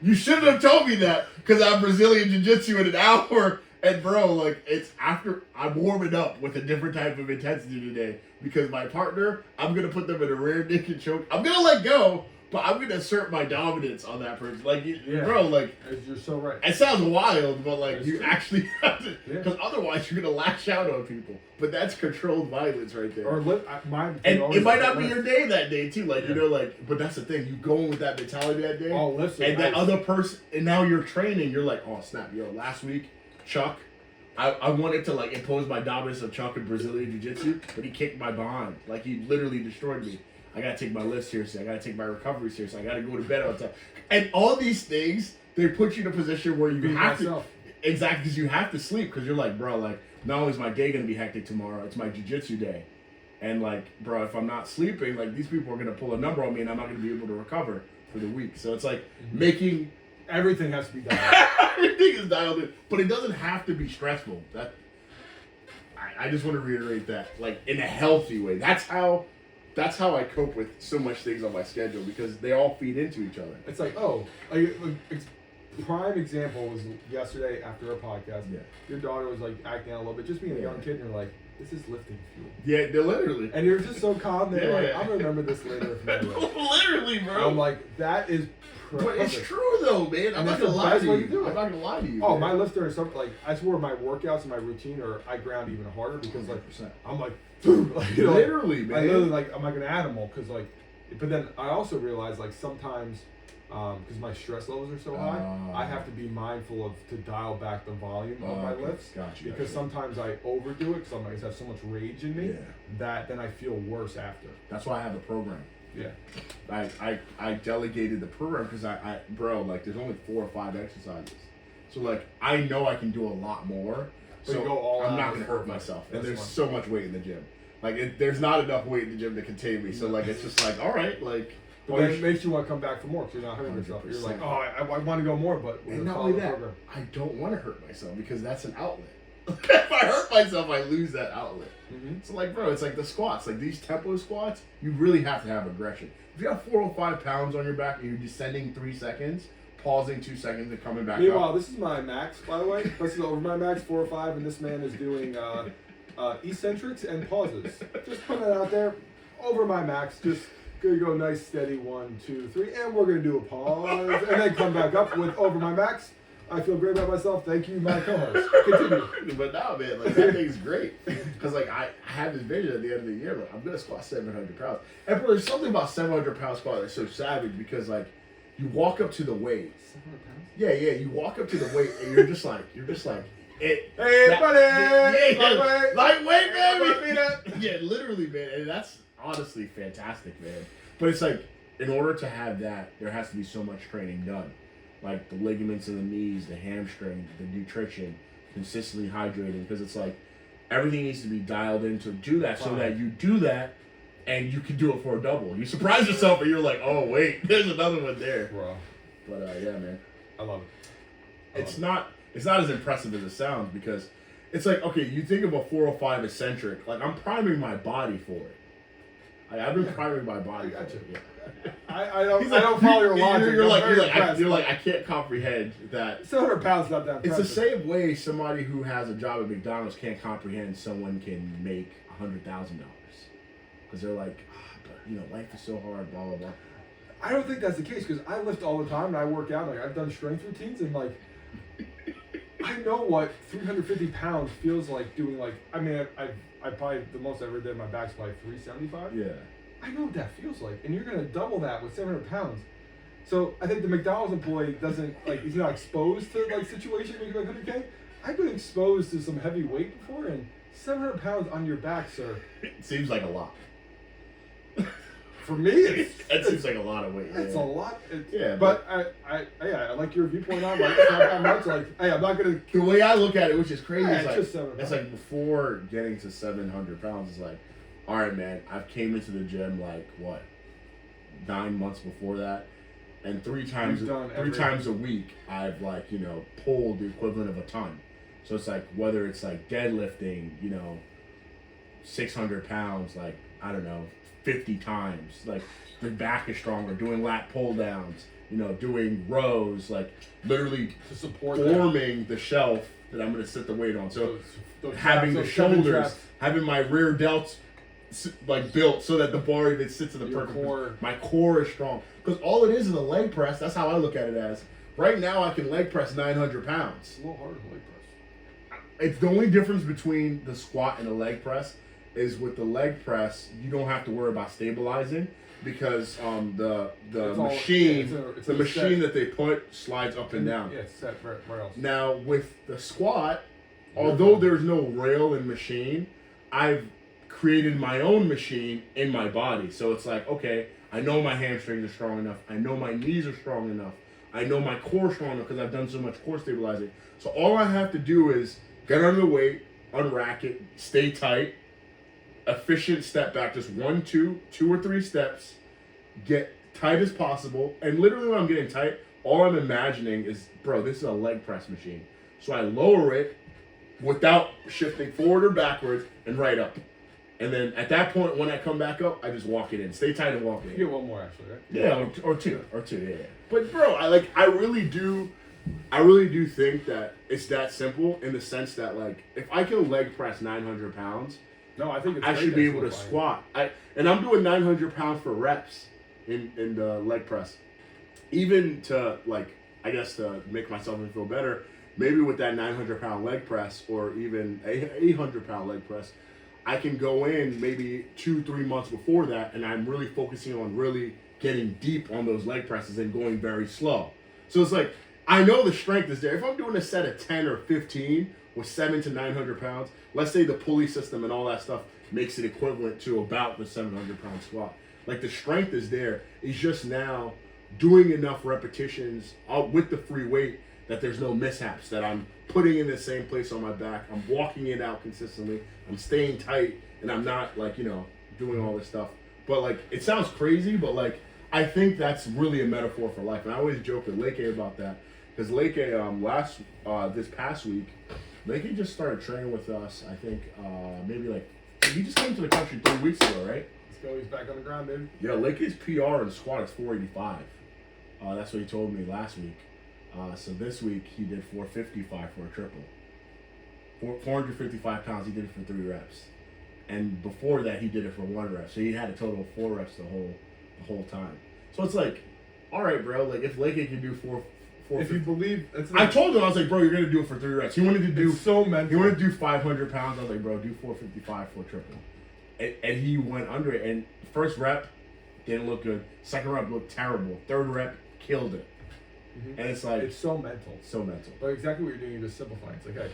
you shouldn't have told me that, because I have Brazilian Jiu-Jitsu in an hour. And, bro, like, it's after I'm warming up with a different type of intensity today, because my partner, I'm gonna put them in a rear naked choke. I'm gonna let go, but I'm gonna assert my dominance on that person. Like, bro, like, you're so right. It sounds wild, but like, you actually have to, Yeah. because otherwise you're gonna lash out on people. But that's controlled violence right there. Or and it might not be your day that day too. Like, you know, like, but that's the thing. You go in with that mentality that day, and that other person, and now you're training. You're like, oh snap, yo, last week, Chuck, I wanted to like impose my dominance of Chuck in Brazilian Jiu-Jitsu, but he kicked my behind. Like, he literally destroyed me. I gotta take my lift seriously. I gotta take my recovery seriously. I gotta go to bed on time. And all these things, they put you in a position where you have to. Exactly, because you have to sleep. Because you're like, bro, like, not only is my day gonna be hectic tomorrow, it's my jiu-jitsu day. And like, bro, if I'm not sleeping, like, these people are gonna pull a number on me, and I'm not gonna be able to recover for the week. So it's like making everything has to be dialed. Everything is dialed in, but it doesn't have to be stressful. I just want to reiterate that, like, in a healthy way. That's how I cope with so much things on my schedule, because they all feed into each other. It's like, prime example was yesterday after our podcast. Yeah. Your daughter was like acting out a little bit, just being a young kid, and you're like, this is lifting fuel. Yeah, they're literally. And you're just so calm there, like, I'm gonna remember this later. Literally, bro. I'm like, that is But it's true though, man. I'm not gonna lie to you. I'm not gonna lie to you. Oh, my lifter and stuff, like, that's where my workouts and my routine are. I ground even harder because, like, I'm like, literally, man. I literally, like, I'm like an animal because, like, but then I also realize, like, sometimes, because my stress levels are so high, I have to be mindful to dial back the volume of my lifts. Because sometimes I overdo it because I just have so much rage in me that then I feel worse after. That's why I have a program. Yeah. I delegated the program because bro, like, there's only 4 or 5 exercises. So, like, I know I can do a lot more. So I'm not going to hurt myself. And there's so much weight in the gym. Like, there's not enough weight in the gym to contain me. So, like, it's just like, all right, like. But then it makes you want to come back for more because you're not hurting yourself. You're like, oh, I want to go more, but and not only that, I don't want to hurt myself because that's an outlet. If I hurt myself, I lose that outlet. Mm-hmm. So, like, bro, it's like the squats. Like, these tempo squats, you really have to have aggression. If you have 4 or 5 pounds on your back and you're descending 3 seconds, pausing 2 seconds and coming back Meanwhile, up. this is my max, by the way. This is over my max, 4 or 5, and this man is doing eccentrics and pauses. Just putting it out there. Over my max, just gonna go nice, steady 1, 2, 3, and we're gonna do a pause, and then come back up with over my max. I feel great about myself. Thank you, my co-host. Continue. But no, man, like, that thing's great. Because, like, I have this vision at the end of the year, like, I'm going to squat 700 pounds. And, bro, there's something about 700 pound squat that's so savage because, like, you walk up to the weight. 700 pounds? Yeah, you walk up to the weight and you're just like, hey, buddy! Lightweight, baby! Yeah, literally, man. And that's honestly fantastic, man. But it's like, in order to have that, there has to be so much training done. Like the ligaments in the knees, the hamstring, the nutrition, consistently hydrating, because it's like everything needs to be dialed in to do that so that you do that and you can do it for a double. You surprise yourself and you're like, oh, wait, there's another one there. Bro. But yeah, man. I love it. It's not as impressive as it sounds because it's like, okay, you think of a 405 eccentric, like I'm priming my body for it. I've been priming my body for it. Yeah. I don't follow your logic. You're like, I can't comprehend that. 700 pounds not that impressive. It's the same way somebody who has a job at McDonald's can't comprehend someone can make $100,000 because they're like, but life is so hard, blah blah blah. I don't think that's the case because I lift all the time and I work out. Like I've done strength routines and like I know what 350 pounds feels like doing. Like I mean, I probably the most I ever did in my back's probably 375. Yeah. I know what that feels like, and you're gonna double that with 700 pounds. So I think the McDonald's employee doesn't he's not exposed to like situations where you're like 100K. I've been exposed to some heavy weight before, and 700 pounds on your back, sir. It seems like a lot. For me, it seems like a lot of weight. It's a lot. Yeah, but I like your viewpoint on like it's not that much. Like, hey, I'm not gonna. The way I look at it, which is crazy, it's like before getting to 700 pounds, it's like, all right, man, I've came into the gym like 9 months before that, and three times a week I've pulled the equivalent of a ton. So it's like whether it's like deadlifting, 600 pounds, like I don't know, 50 times, like the back is stronger, doing lat pull downs, doing rows, like literally to support forming the shelf that I'm going to sit the weight on. So having the shoulders, having my rear delts like built so that the bar even sits in the perfect core. My core is strong because all it is a leg press. That's how I look at it as. Right now I can leg press 900 pounds. It's a little harder to leg press. It's the only difference between the squat and the leg press is with the leg press you don't have to worry about stabilizing because the machine that they put slides up and down. Yeah, it's set right else. Now with the squat, although there's no rail and machine, I've created my own machine in my body. So it's like, okay, I know my hamstrings are strong enough. I know my knees are strong enough. I know my core is strong enough because I've done so much core stabilizing. So all I have to do is get under the weight, unrack it, stay tight, efficient step back, just 1, 2 or 3 steps, get tight as possible. And literally when I'm getting tight, all I'm imagining is, bro, this is a leg press machine. So I lower it without shifting forward or backwards and right up. And then at that point, when I come back up, I just walk it in. Stay tight and walk it in. You get one more actually, right? Yeah, or two, yeah. But bro, I really do think that it's that simple in the sense that like if I can leg press 900 pounds, no, I think I should be able to squat. And I'm doing 900 pounds for reps in the leg press. even to like, I guess to make myself feel better, maybe with that 900-pound leg press or even a 800-pound leg press, I can go in maybe 2-3 months before that, and I'm really focusing on really getting deep on those leg presses and going very slow. So it's like, I know the strength is there. If I'm doing a set of 10 or 15 with 700 to 900 pounds, let's say the pulley system and all that stuff makes it equivalent to about the 700-pound squat. Like the strength is there. It's just now doing enough repetitions with the free weight that there's no mishaps, that I'm putting in the same place on my back. I'm walking it out consistently. I'm staying tight, and I'm not like, doing all this stuff. But like, it sounds crazy, but like, I think that's really a metaphor for life. And I always joke with Leke about that. Because Leke, this past week, Leke just started training with us, I think, maybe like, he just came to the country 3 weeks ago, right? Let's go, he's back on the ground, dude. Yeah, Lake's PR in squat is 485. That's what he told me last week. So this week, he did 455 for a triple. 455 pounds, he did it for 3 reps. And before that, he did it for 1 rep. So he had a total of 4 reps the whole time. So it's like, all right, bro, like if Leke can do 4, if you believe, I told him, I was like, bro, you're gonna do it for 3 reps. He wanted to do so mental. He wanted to do 500 pounds. I was like, bro, do 455 for a triple. And he went under it. And first rep didn't look good. Second rep looked terrible. Third rep killed it. Mm-hmm. And it's like, it's so mental. So mental. But exactly what you're doing, you're just simplifying. It's like, hey,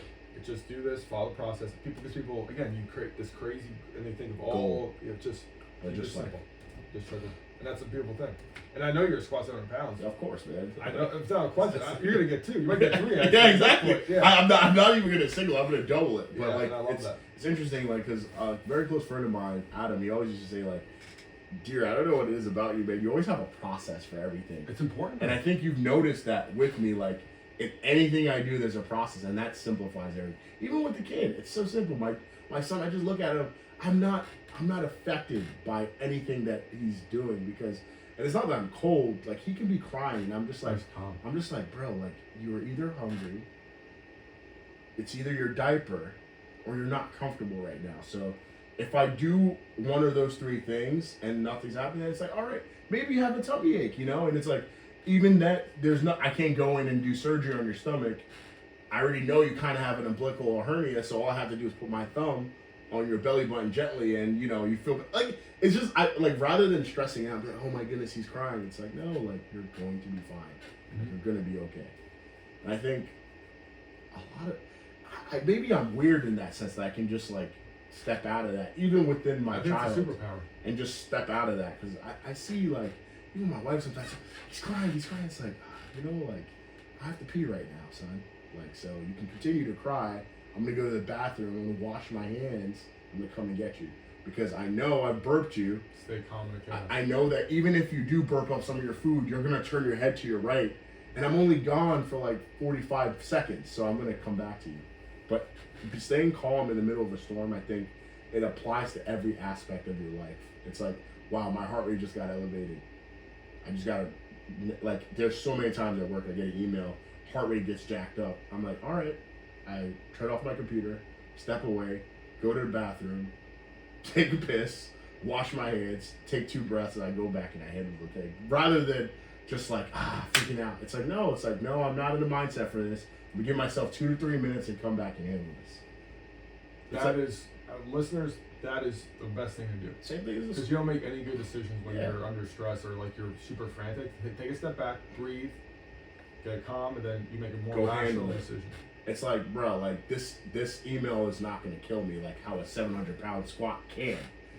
just do this, follow the process. People, again, you create this crazy, and they think of all, just simple. Just try to, and that's a beautiful thing. And I know you're a squat 700 pounds. Of course, man. I know, it's not a question. You're gonna get 2. You might get 3. Actually. Yeah, exactly. Yeah. I'm not even gonna single. I'm gonna double it. But and I love that. It's interesting, like, because a very close friend of mine, Adam, he always used to say, like, dear, I don't know what it is about you, but you always have a process for everything. It's important. And I think you've noticed that with me, like, in anything I do, there's a process, and that simplifies everything. Even with the kid, it's so simple. My son, I just look at him. I'm not affected by anything that he's doing because, and it's not that I'm cold. Like he can be crying. I'm just like, bro, like you are either hungry. It's either your diaper, or you're not comfortable right now. So, if I do one of those 3 things and nothing's happening, it's like, all right, maybe you have a tummy ache, And it's like, even that, I can't go in and do surgery on your stomach. I already know you kind of have an umbilical hernia, so all I have to do is put my thumb on your belly button gently, and you feel like it's just rather than stressing out, like, oh my goodness, he's crying. It's like, no, like you're going to be fine. Mm-hmm. You're going to be okay. And I think a lot of maybe I'm weird in that sense that I can just like step out of that, even within my child, it's a superpower, and just step out of that because I see like even my wife sometimes he's crying. It's like like I have to pee right now, son. Like so you can continue to cry. I'm gonna go to the bathroom. I'm gonna wash my hands. I'm gonna come and get you because I know I burped you. Stay calm and accountable. I know that even if you do burp up some of your food, you're gonna turn your head to your right, and I'm only gone for like 45 seconds, so I'm gonna come back to you. But staying calm in the middle of a storm, I think it applies to every aspect of your life. It's like, wow, my heart rate just got elevated. I just gotta like. There's so many times at work I get an email, heart rate gets jacked up. I'm like, all right. I turn off my computer, step away, go to the bathroom, take a piss, wash my hands, take 2 breaths, and I go back and I handle the thing. Rather than just like, freaking out. It's like, no, I'm not in the mindset for this. I'm gonna give myself 2 to 3 minutes and come back and handle this. That is, listeners, that is the best thing to do. Same thing as because you don't make any good decisions when you're under stress or like you're super frantic. Take a step back, breathe, get calm, and then you make a more rational decision. It's like, bro, like this email is not going to kill me like how a 700-pound squat can.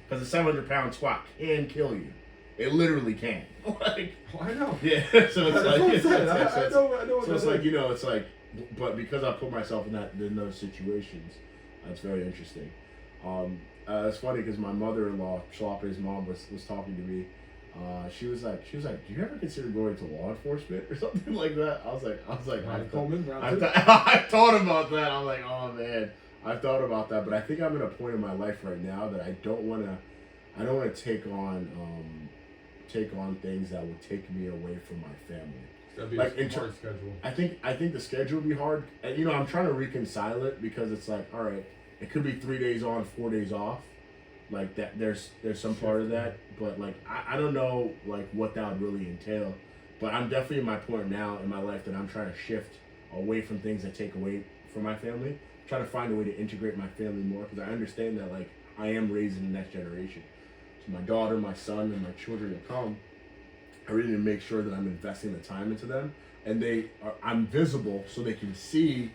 Because a 700-pound squat can kill you. It literally can. Like, I know. Yeah. So it's like, I know. So it's like, it's like, but because I put myself in those situations, it's very interesting. It's funny because my mother-in-law, Shalape's mom, was talking to me. She was like, do you ever consider going to law enforcement or something like that? I was like, I thought about that. I was like, oh man, I thought about that, but I think I'm at a point in my life right now that I don't want to take on things that would take me away from my family. That'd be like a hard schedule. I think the schedule would be hard, and I'm trying to reconcile it because it's like, all right, it could be 3 days on, 4 days off. Like that, there's some part of that, but like I don't know like what that would really entail. But I'm definitely in my point now in my life that I'm trying to shift away from things that take away from my family. Try to find a way to integrate my family more, because I understand that like I am raising the next generation. So my daughter, my son, and my children to come, I really need to make sure that I'm investing the time into them, and I'm visible so they can see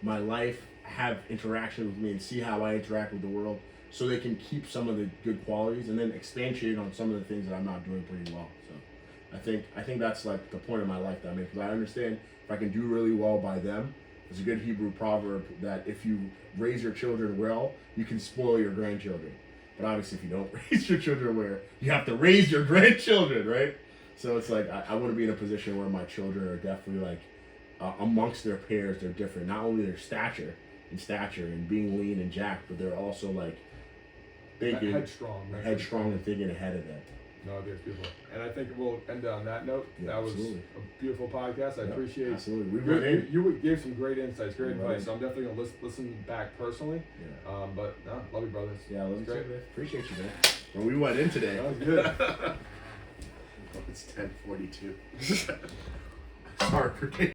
my life, have interaction with me, and see how I interact with the world, so they can keep some of the good qualities and then expatiate on some of the things that I'm not doing pretty well. So I think that's like the point of my life that I'm in, because I understand if I can do really well by them. There's a good Hebrew proverb that if you raise your children well, you can spoil your grandchildren. But obviously, if you don't raise your children well, you have to raise your grandchildren, right? So it's like I want to be in a position where my children are definitely like amongst their peers. They're different, not only their stature and being lean and jacked, but they're also like thinking headstrong and thinking ahead of them. No, it's beautiful. And I think we'll end on that note. Yeah, that was absolutely. a beautiful podcast. I appreciate Absolutely. You gave some great insights, great advice. So I'm definitely going to listen back personally. Yeah. But no, love you, brothers. Yeah, love you great. too, man. Appreciate you, man. Well, we went in today. That was good. It's 10:42. Sorry for